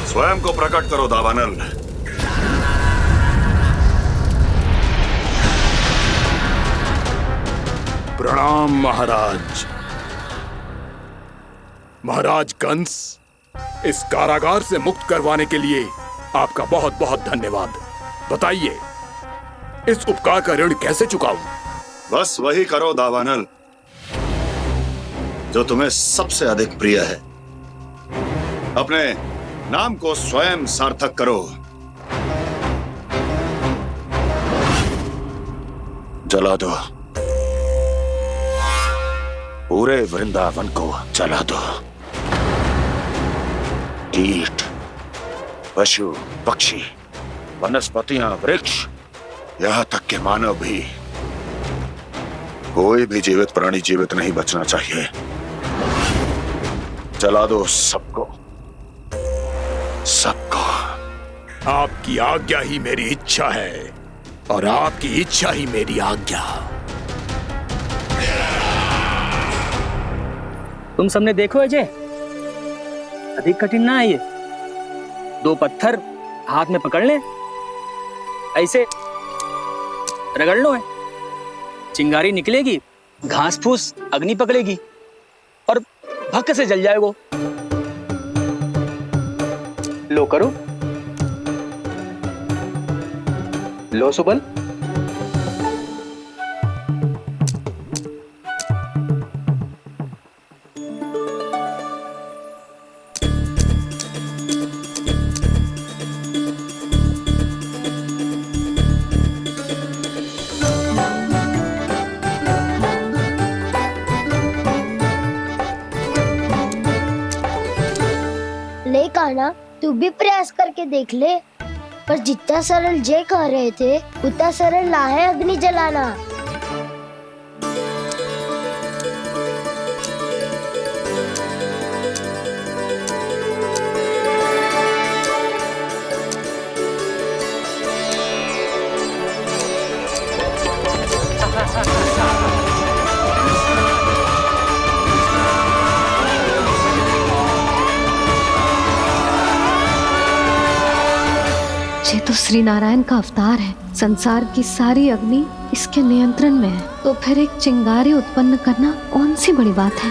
स्वयं को प्रकट करो दावानल। प्रणाम महाराज। महाराज कंस, इस कारागार से मुक्त करवाने के लिए आपका बहुत बहुत धन्यवाद। बताइए, इस उपकार का ऋण कैसे चुकाऊं? बस वही करो दावानल जो तुम्हें सबसे अधिक प्रिय है। अपने नाम को स्वयं सार्थक करो। जला दो, पूरे वृंदावन को जला दो। कीट, पशु, पक्षी, वनस्पतियां, वृक्ष, यहां तक के मानव भी, कोई भी जीवित प्राणी जीवित नहीं बचना चाहिए। जला दो सबको, सबको। आपकी आज्ञा ही मेरी इच्छा है और आपकी इच्छा ही मेरी आज्ञा। तुम सबने देखो अजय, अधिक कठिन ना है ये। 2 पत्थर हाथ में पकड़ ले, ऐसे रगड़ लो है, चिंगारी निकलेगी, घास फूस अग्नि पकड़ेगी और भक्क से जल जाएगा। लो करो, लो सुबल। ले कान्हा, तू भी प्रयास करके देख ले। पर जितना सरल जय कह रहे थे उतना सरल ना है अग्नि जलाना। ये तो श्री नारायण का अवतार है। संसार की सारी अग्नि इसके नियंत्रण में है, तो फिर एक चिंगारी उत्पन्न करना कौन सी बड़ी बात है।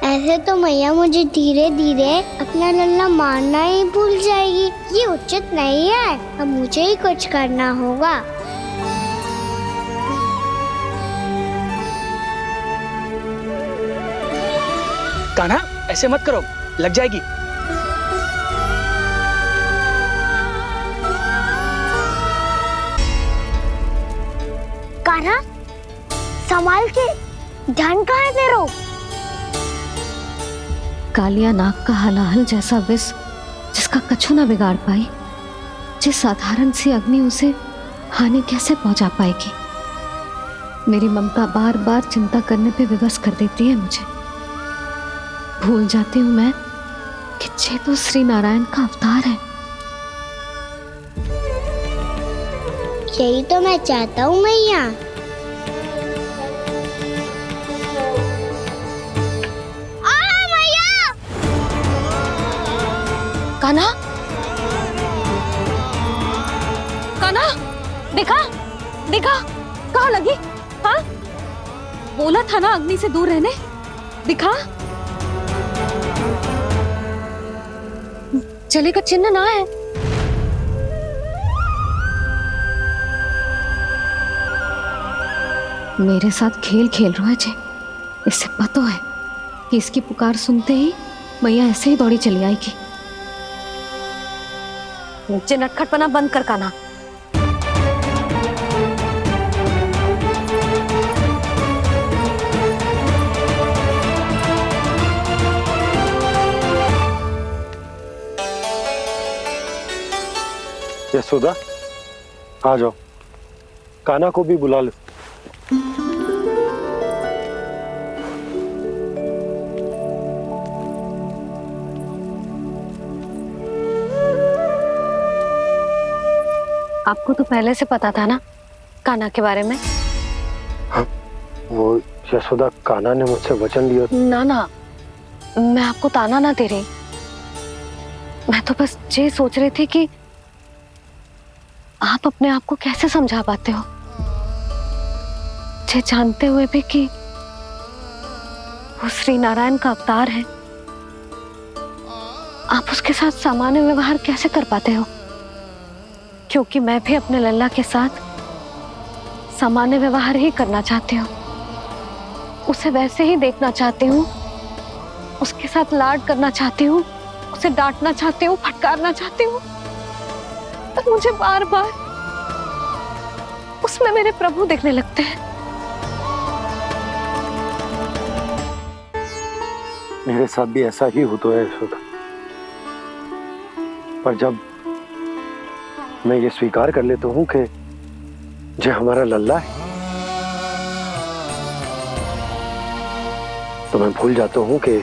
ऐसे तो मैया मुझे धीरे धीरे अपना लल्ला मारना ही भूल जाएगी। ये उचित नहीं है, अब मुझे ही कुछ करना होगा। कान्हा, ऐसे मत करो, लग जाएगी। कान्हा, संभाल के, ध्यान कहाँ है तेरो? कालिया नाग का हलाहल जैसा विष जिसका कछु ना बिगाड़ पाई, जिस साधारण सी अग्नि उसे हानि कैसे पहुंचा पाएगी। मेरी ममता बार बार चिंता करने पे विवश कर देती है मुझे। भूल जाती हूँ मैं कि ये तो श्री नारायण का अवतार है। यही तो मैं चाहता हूँ मैया। कान्हा, कान्हा, देखा देखा, कहाँ लगी? हाँ, बोला था ना अग्नि से दूर रहने। दिखा, चले का चिन्ह ना है। मेरे साथ खेल खेल रहा है जे। इससे पता है कि इसकी पुकार सुनते ही मैया ऐसे ही दौड़ी चली आएगी। नीचे नटखटपना बंद कर कान्हा। यशोदा, आ जाओ, कान्हा को भी बुला लो। आपको तो पहले से पता था ना कान्हा के बारे में? हाँ, वो यशोदा, कान्हा ने मुझसे वचन लिया। ना ना, मैं आपको ताना ना दे रही। मैं तो बस ये सोच रही थी कि आप अपने आप को कैसे समझा पाते हो, ये जानते हुए भी कि वो श्री नारायण का अवतार है? आप उसके साथ सामान्य व्यवहार कैसे कर पाते हो? क्योंकि मैं भी अपने लल्ला के साथ सामान्य व्यवहार ही करना चाहती हूँ, उसे वैसे ही देखना चाहती हूँ, उसके साथ लाड करना चाहती हूँ, उसे डांटना चाहती हूँ, फटकारना चाहती हूँ, पर मुझे बार बार उसमें मेरे प्रभु दिखने लगते हैं। मेरे साथ भी ऐसा ही होता है यशोदा, पर जब मैं ये स्वीकार कर लेता हूँ कि जो हमारा लल्ला है, तो मैं भूल जाता हूँ कि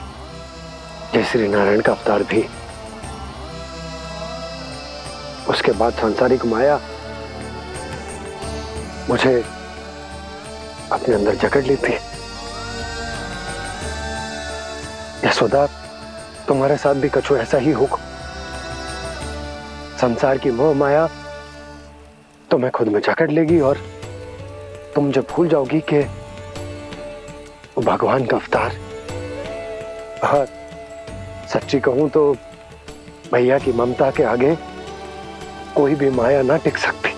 जय श्री नारायण का अवतार भी। उसके बाद सांसारिक माया मुझे अपने अंदर जकड़ लेती है। यशोदा, तुम्हारे साथ भी कछु ऐसा ही होगा। संसार की मोह माया तुम्हें खुद में जकड़ लेगी और तुम जब भूल जाओगी कि वो भगवान का अवतार। और सच्ची कहूं तो भैया की ममता के आगे कोई भी माया ना टिक सकती।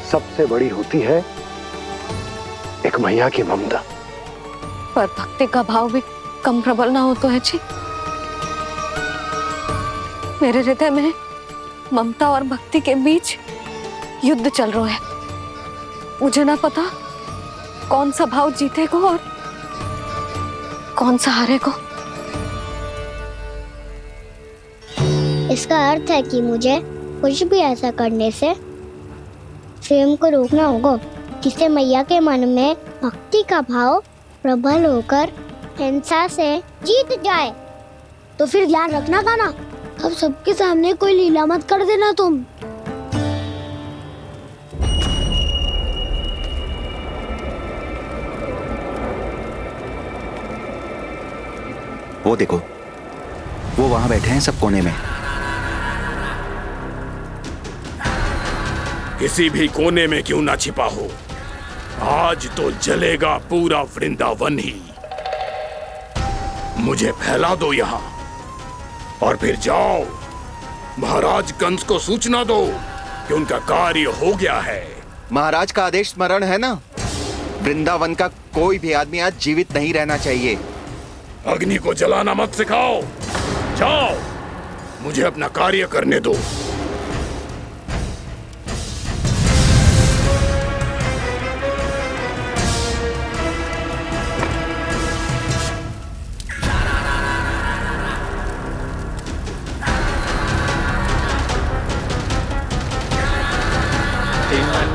सबसे बड़ी होती है एक मैया की ममता। पर भक्ति का भाव भी कम प्रबल ना हो तो है जी। मेरे हृदय में ममता और भक्ति के बीच युद्ध चल रहा है। मुझे ना पता कौन सा भाव जीतेगा और कौन सा हारेगा। इसका अर्थ है कि मुझे कुछ भी ऐसा करने से स्वयं को रोकना होगा, जिससे मैया के मन में भक्ति का भाव प्रबल होकर हिंसा से जीत जाए। तो फिर ध्यान रखना कान्हा, अब सबके सामने कोई लीला मत कर देना तुम। वो देखो, वो वहां बैठे हैं सब कोने में। किसी भी कोने में क्यों ना छिपा हो, आज तो जलेगा पूरा वृंदावन ही। मुझे फैला दो यहाँ और फिर जाओ महाराज कंस को सूचना दो कि उनका कार्य हो गया है। महाराज का आदेश स्मरण है ना, वृंदावन का कोई भी आदमी आज जीवित नहीं रहना चाहिए। अग्नि को जलाना मत सिखाओ, जाओ मुझे अपना कार्य करने दो।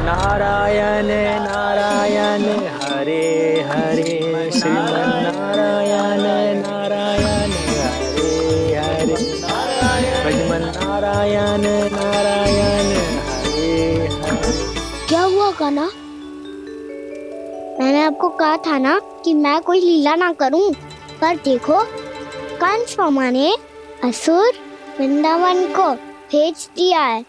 नारायण नारायण हरे हरे, श्रीमन्नारायण नारायण हरे हरे, भजमन नारायण नारायण हरे हरे। क्या हुआ कान्हा? मैंने आपको कहा था ना कि मैं कोई लीला ना करूं, पर देखो कंस मामा ने असुर वृंदावन को भेज दिया है।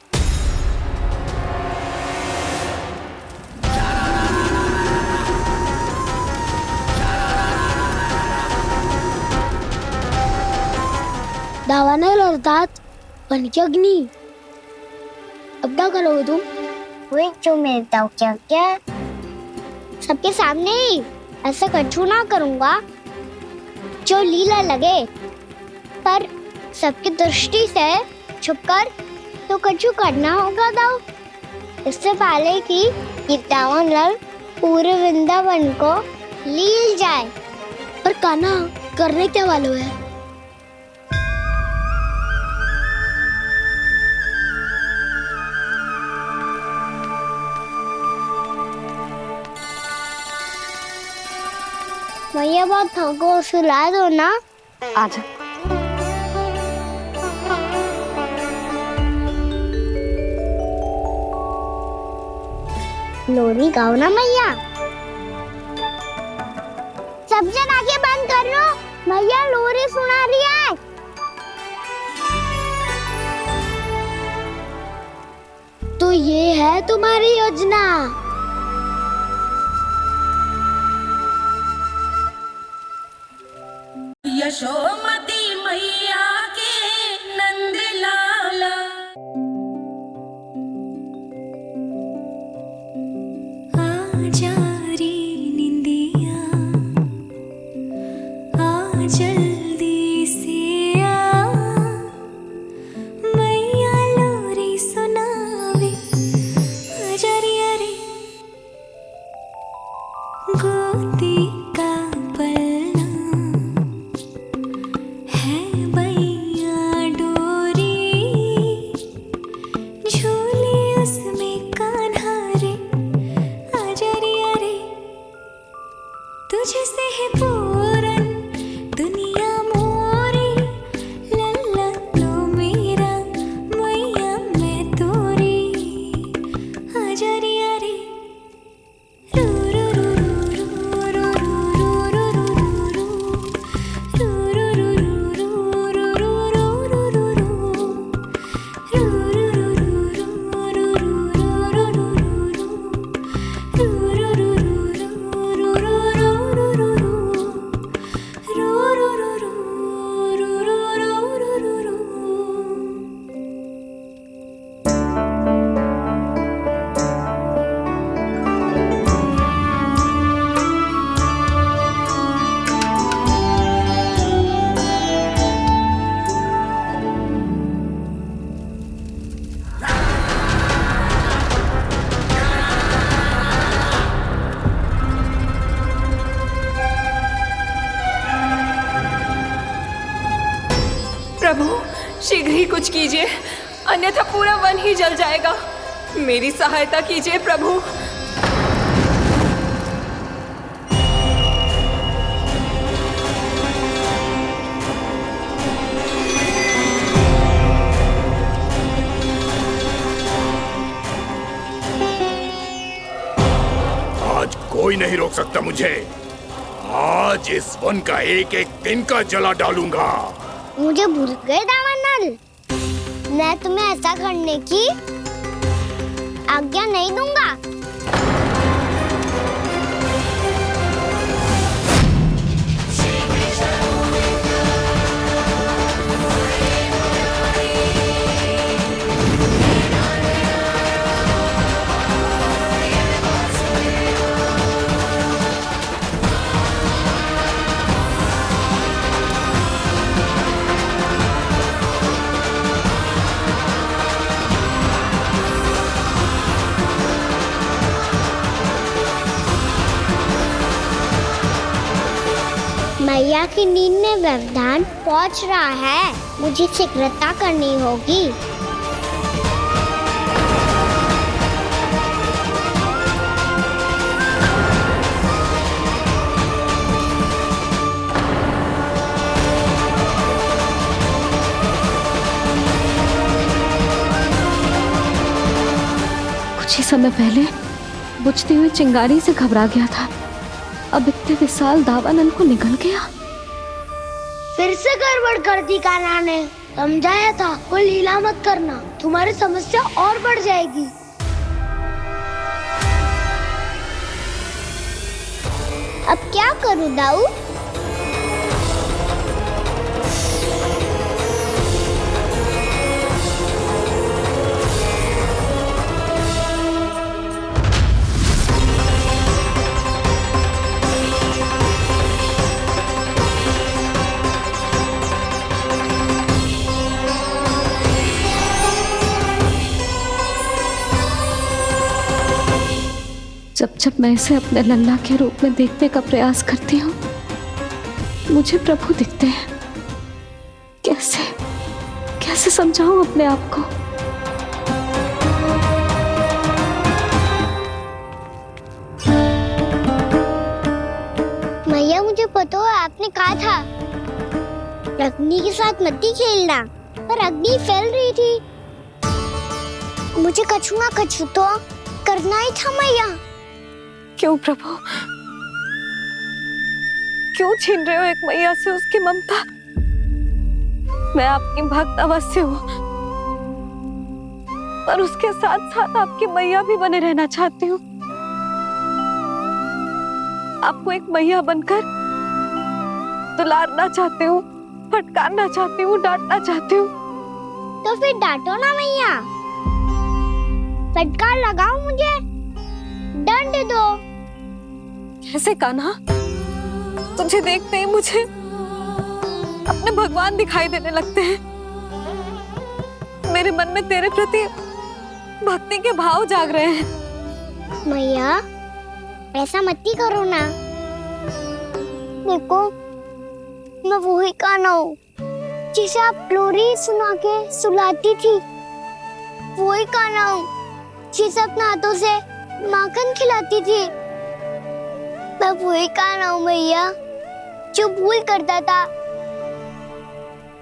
दावानल अर्थात पंचअग्नि। अब क्या करोगे तुम? वही जो मैं बताऊं। क्या क्या? सबके सामने ही ऐसा कछु ना करूंगा जो लीला लगे, पर सबकी दृष्टि से छुपकर तो कछु करना होगा दाव। इससे पहले कि ये दावानल पूरे वृंदावन को लील जाए। पर कान्हा करने क्या वालों है? भैया बहुत थको, सुला दो ना। आजा। लोरी गाओ ना मैया। सब जन आंखें बंद कर लो, मैया लोरी सुना रही है। है तुम्हारी योजना। यशोमती मैया के नंद लाला। आजा रे निंदिया, आ जल्दी से आ, मैया लोरी सुनावे। आजा रे अरे गोदी का पलना है बैया डोरी, झूले उसमें कान्हा रे। आजा रे अरे तुझसे है पूरन दुनिया मोरी, लल्ला तू मेरा मैया मैं तोरी। आजा रे अरे रू रू रू रू रू रू रू रू प्रभु शीघ्र ही कुछ कीजिए, अन्यथा पूरा वन ही जल जाएगा। मेरी सहायता कीजिए प्रभु। आज कोई नहीं रोक सकता मुझे। आज इस वन का एक एक दिन का जला डालूंगा। मुझे भूल गए दावानल, मैं तुम्हें ऐसा करने की आज्ञा नहीं दूंगा। मैया की नींद में व्यवधान पहुंच रहा है, मुझे शीघ्रता करनी होगी। कुछ ही समय पहले बुझती हुई चिंगारी से घबरा गया था, अब इतने विशाल दावानल को निगल गया। फिर से गड़बड़ कर दी कान्हा ने। समझाया था कोई लीला मत करना, तुम्हारी समस्या और बढ़ जाएगी। अब क्या करूं दाऊ? जब जब मैं इसे अपने लल्ला के रूप में देखने का प्रयास करती हूँ, मुझे प्रभु दिखते हैं। कैसे कैसे समझाऊं अपने आप को? मैया मुझे पता है आपने कहा था अग्नि के साथ मत ही खेलना, पर अग्नि फैल रही थी। मुझे कछुआ कछु तो करना ही था मैया। क्यों प्रभु, क्यों छीन रहे हो एक मैया से उसकी ममता? मैं आपकी भक्त अवश्य हूँ, पर उसके साथ साथ आपकी मैया भी बने रहना चाहती हूँ। आपको एक मैया बनकर दुलारना चाहती हूँ, फटकारना चाहती हूँ, डांटना चाहती हूँ। तो फिर डांटो ना मैया, फटकार लगाओ, मुझे दंड दो। कैसे कान्हा? तुझे देखते ही मुझे अपने भगवान दिखाई देने लगते हैं। मेरे मन में तेरे प्रति भक्ति के भाव जाग रहे हैं। मैया ऐसा मत ही करो ना। देखो मैं वही कान्हा हूँ जिसे आप लोरी सुना के सुलाती थी। वही कान्हा हूँ जिसे अपने हाथों से माखन खिलाती थी। मैं वही कान्हा हूँ मैया जो भूल करता था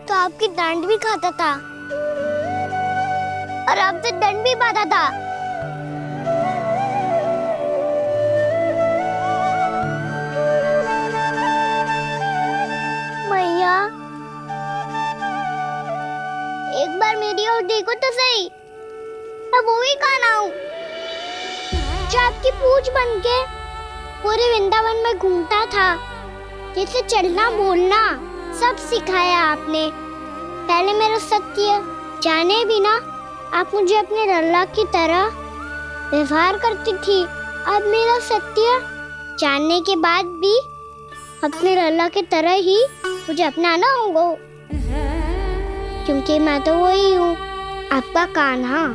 तो आपकी डांट भी खाता था और आपसे दंड भी पाता था। मैया एक बार मेरी ओर देखो तो सही। मैं वही कान्हा हूँ जो आपकी पूछ बनके पूरे वृंदावन में घूमता था। जैसे चलना बोलना सब सिखाया आपने। पहले मेरा सत्य जाने बिना आप मुझे अपने लल्ला की तरह व्यवहार करती थी। अब मेरा सत्य जानने के बाद भी अपने लल्ला की तरह ही मुझे अपनाना होगा, क्योंकि मैं तो वही हूँ, आपका कान्हा।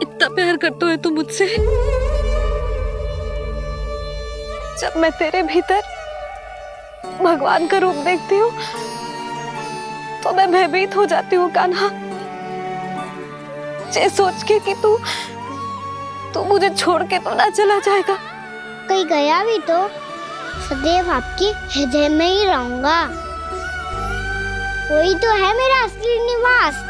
इतना प्यार करते हो तुम मुझसे? जब मैं तेरे भीतर भगवान का रूप देखती हूँ तो मैं भयभीत हो जाती हूँ कान्हा। ये सोच के कि तू मुझे छोड़ के तो ना चला जाएगा। कहीं गया भी तो सदैव आपके हृदय में ही रहूंगा। वही तो है मेरा असली निवास।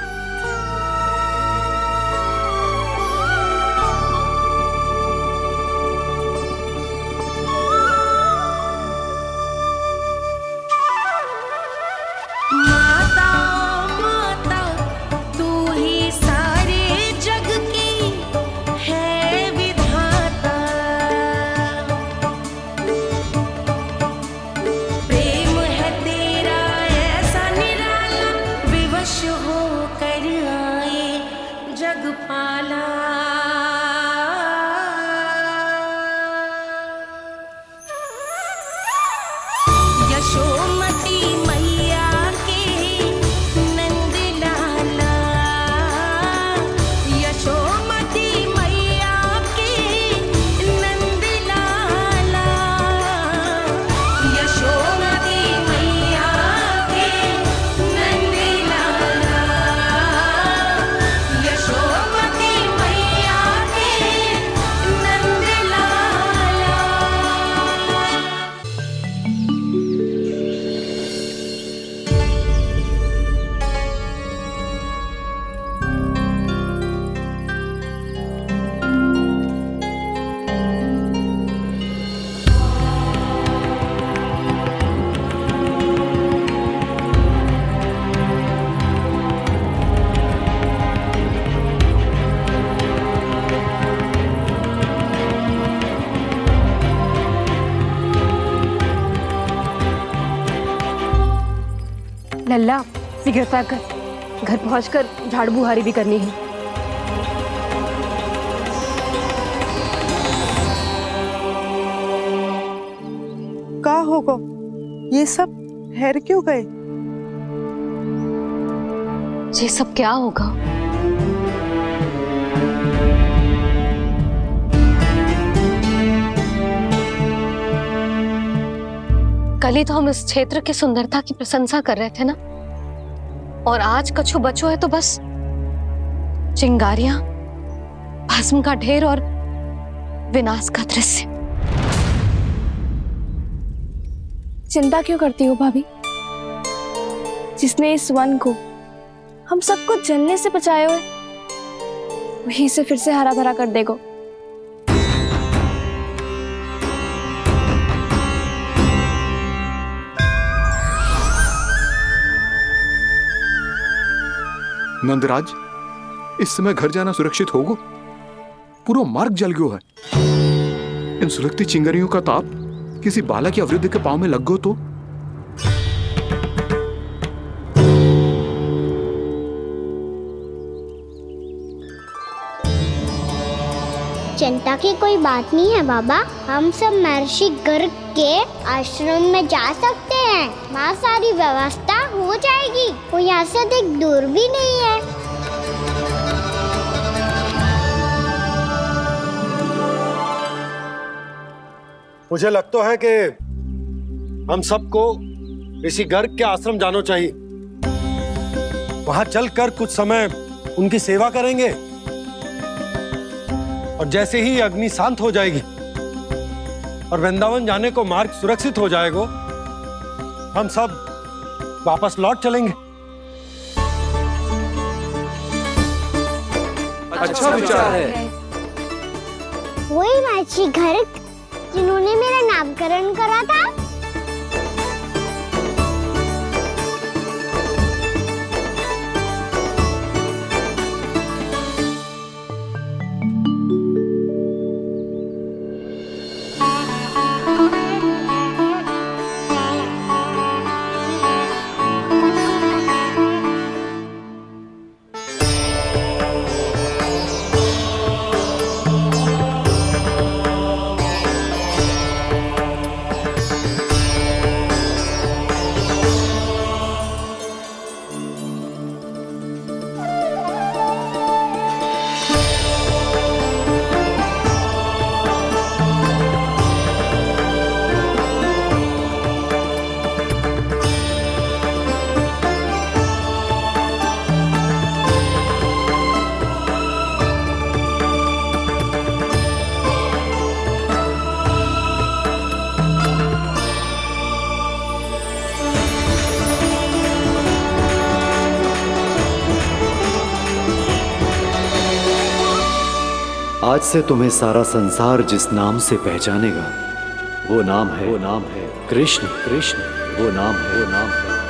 लल्ला शीघ्रता कर, घर पहुंचकर झाड़ू बुहारी भी करनी है। का होगा? ये सब ठहर क्यों गए? ये सब क्या होगा? कल ही तो हम इस क्षेत्र की सुंदरता की प्रशंसा कर रहे थे ना, और आज कछु बचो है तो बस चिंगारियां, भस्म का ढेर और विनाश का दृश्य। चिंता क्यों करती हो भाभी? जिसने इस वन को हम सबको जलने से बचाए हुए, वही से फिर से हरा भरा कर देगा। नंदराज, इस समय घर जाना सुरक्षित होगो? पूरा मार्ग जल गयो है। इन सुलगती चिंगारियों का ताप किसी बालक या वृद्ध के पांव में लग गो तो? चिंता की कोई बात नहीं है बाबा, हम सब महर्षि गर्ग के आश्रम में जा सकते हैं। वहाँ सारी व्यवस्था हो जाएगी, वो यहाँ से अधिक दूर भी नहीं है। मुझे लगता है कि हम सबको ऋषि गर्ग के आश्रम जाना चाहिए। वहां चलकर कुछ समय उनकी सेवा करेंगे और जैसे ही अग्नि शांत हो जाएगी और वृंदावन जाने को मार्ग सुरक्षित हो जाएगा, हम सब वापस लौट चलेंगे। अच्छा विचार है। वही महर्षि गर्ग जिन्होंने मेरा नामकरण करा था। आज से तुम्हें सारा संसार जिस नाम से पहचानेगा वो नाम है कृष्ण। कृष्ण वो नाम है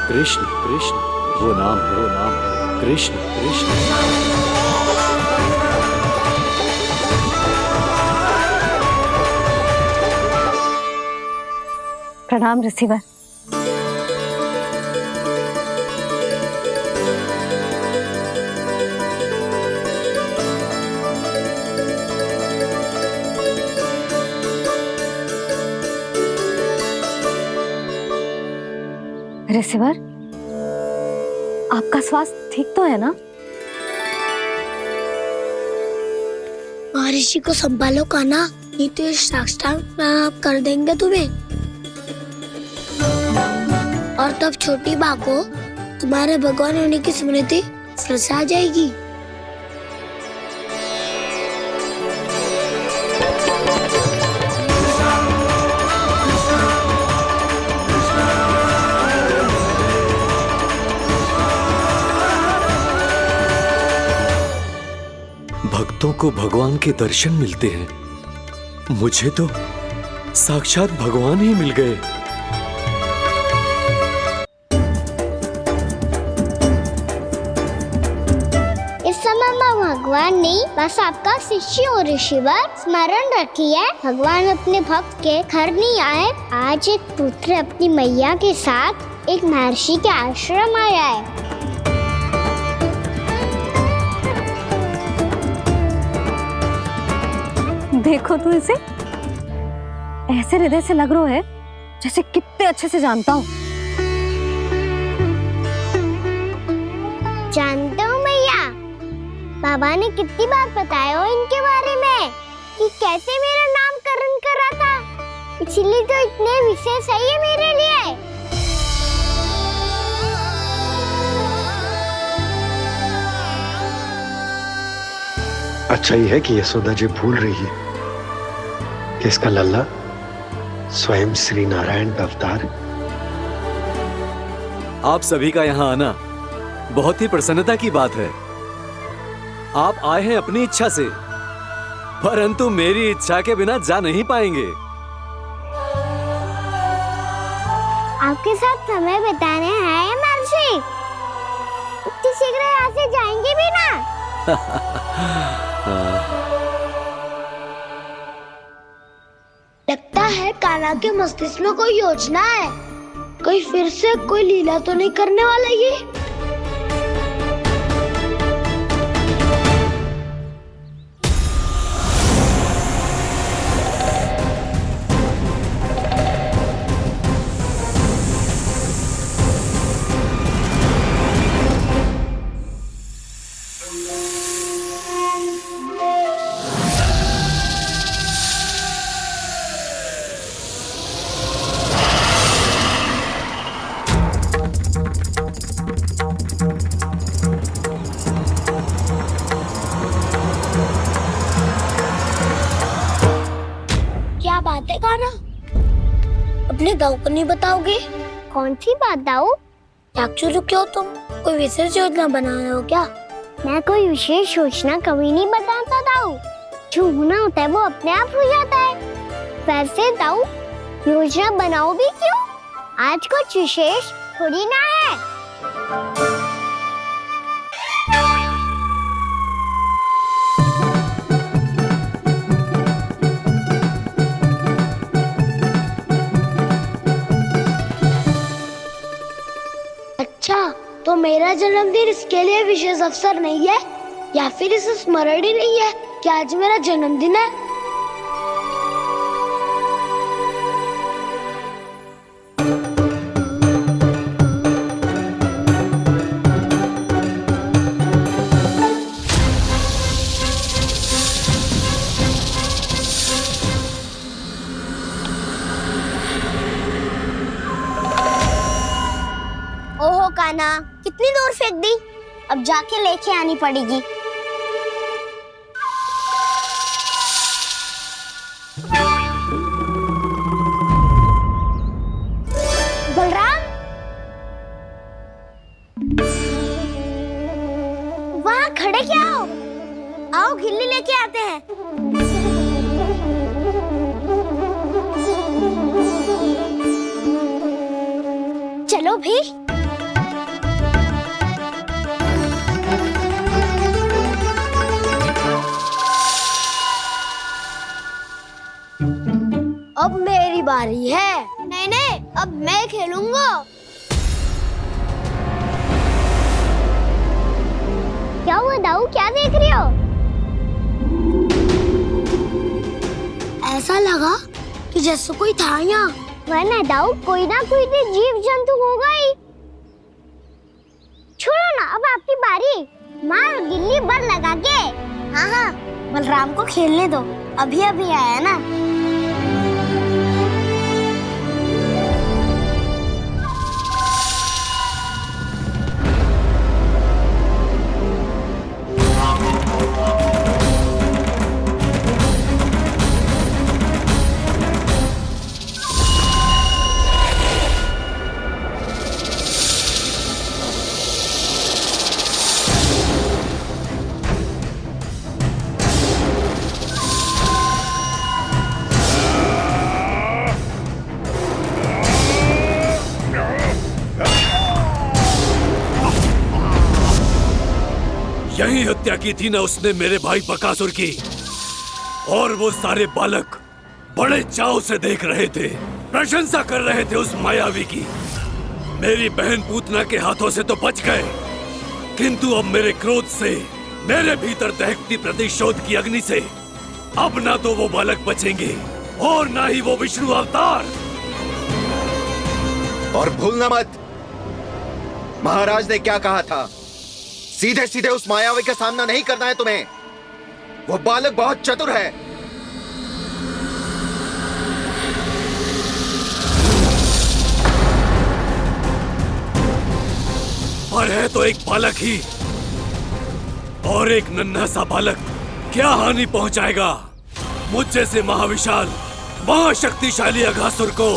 कृष्ण। कृष्ण वो नाम है कृष्ण। कृष्ण। प्रणाम ऋषिवर। ऋषिवर, आपका स्वास्थ्य ठीक तो है ना? महर्षि को संभालो कान्हा, नहीं तो ये साष्टांग प्रणाम कर देंगे तुम्हें। और तब छोटी बा को तुम्हारे भगवान होने की स्मृति फिर से आ जाएगी। भक्तों को भगवान के दर्शन मिलते हैं, मुझे तो साक्षात भगवान ही मिल गए। इस समय मैं भगवान नहीं, बस आपका शिष्य हूँ ऋषिवर। स्मरण रखिए, भगवान अपने भक्त के घर नहीं आए। आज एक पुत्र अपनी मैया के साथ एक महर्षि के आश्रम आया है। देखो तो इसे, ऐसे हृदय से लग रहा है जैसे कितने अच्छे से जानता हूँ। जानते हो मैया, बाबा ने कितनी बार बताया हो इनके बारे में कि कैसे मेरा नामकरण करा था, इसीलिए तो इतने विशेष है ये मेरे लिए। अच्छा ही है कि यशोदा जी भूल रही है कि इसका लल्ला स्वयं श्री नारायण का अवतार। आप सभी का यहाँ आना बहुत ही प्रसन्नता की बात है। आप आए हैं अपनी इच्छा से, परंतु मेरी इच्छा के बिना जा नहीं पाएंगे। आपके साथ समय बिताने आए महर्षि, किसी शीघ्र यहाँ से जाएंगे भी ना? लगता है कान्हा के मस्तिष्क में कोई योजना है। कोई फिर से कोई लीला तो नहीं करने वाला ये? क्या बात है कान्हा? अपने दाऊ को नहीं बताओगे? कौन सी बात दाऊ? याक्षुरु क्यों तुम? कोई विशेष योजना बना रहे हो क्या? मैं कोई विशेष योजना कभी नहीं बनाता दाऊ। जो होना होता है वो अपने आप हो जाता है। वैसे दाऊ योजना बनाओ भी क्यों? आज कुछ विशेष थोड़ी ना है। अच्छा, तो मेरा जन्मदिन इसके लिए विशेष अवसर नहीं है या फिर इसे स्मरण ही नहीं है कि आज मेरा जन्मदिन है? ओहो कान्हा, कितनी दूर फेंक दी? अब जाके लेके आनी पड़ेगी। बलराम, वहाँ खड़े क्या हो? आओ गिल्ली लेके आते हैं। चलो भी। अब मेरी बारी है। नहीं नहीं, अब मैं खेलूंगा। क्या हुआ दाऊ, क्या देख रही हो? ऐसा लगा कि जैसे कोई था यहाँ। वरना दाऊ कोई ना कोई तो जीव जंतु होगा ही। छोड़ो ना, अब आपकी बारी। मार गिल्ली बर लगा के। हाँ हाँ, बलराम को खेलने दो, अभी अभी आया ना। यही हत्या की थी ना उसने मेरे भाई बकासुर की, और वो सारे बालक बड़े चाव से देख रहे थे, प्रशंसा कर रहे थे उस मायावी की। मेरी बहन पूतना के हाथों से तो बच गए, किंतु अब मेरे क्रोध से, मेरे भीतर दहकती प्रतिशोध की अग्नि से अब ना तो वो बालक बचेंगे और ना ही वो विष्णु अवतार। और भूलना मत, महाराज ने क्या कहा था? सीधे सीधे उस मायावी का सामना नहीं करना है तुम्हें। वो बालक बहुत चतुर है। पर है तो एक बालक ही, और एक नन्हा सा बालक क्या हानि पहुंचाएगा मुझ जैसे महाविशाल महाशक्तिशाली अघासुर को।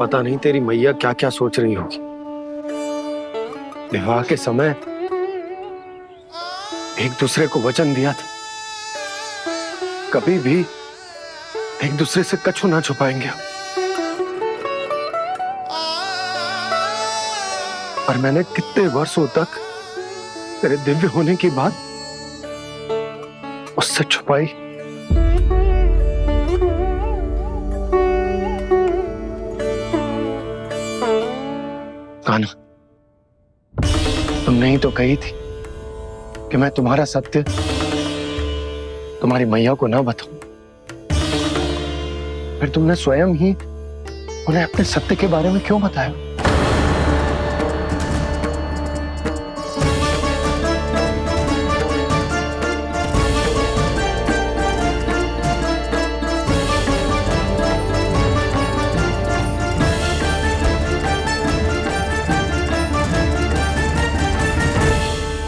पता नहीं तेरी मैया क्या क्या सोच रही होगी। विवाह के समय एक दूसरे को वचन दिया था, कभी भी एक दूसरे से कछु ना छुपाएंगे। और मैंने कितने वर्षों तक तेरे दिव्य होने की बात उससे छुपाई। कान्हा, तुमने ही तो कही थी कि मैं तुम्हारा सत्य तुम्हारी मैया को ना बताऊं। फिर तुमने स्वयं ही उन्हें अपने सत्य के बारे में क्यों बताया?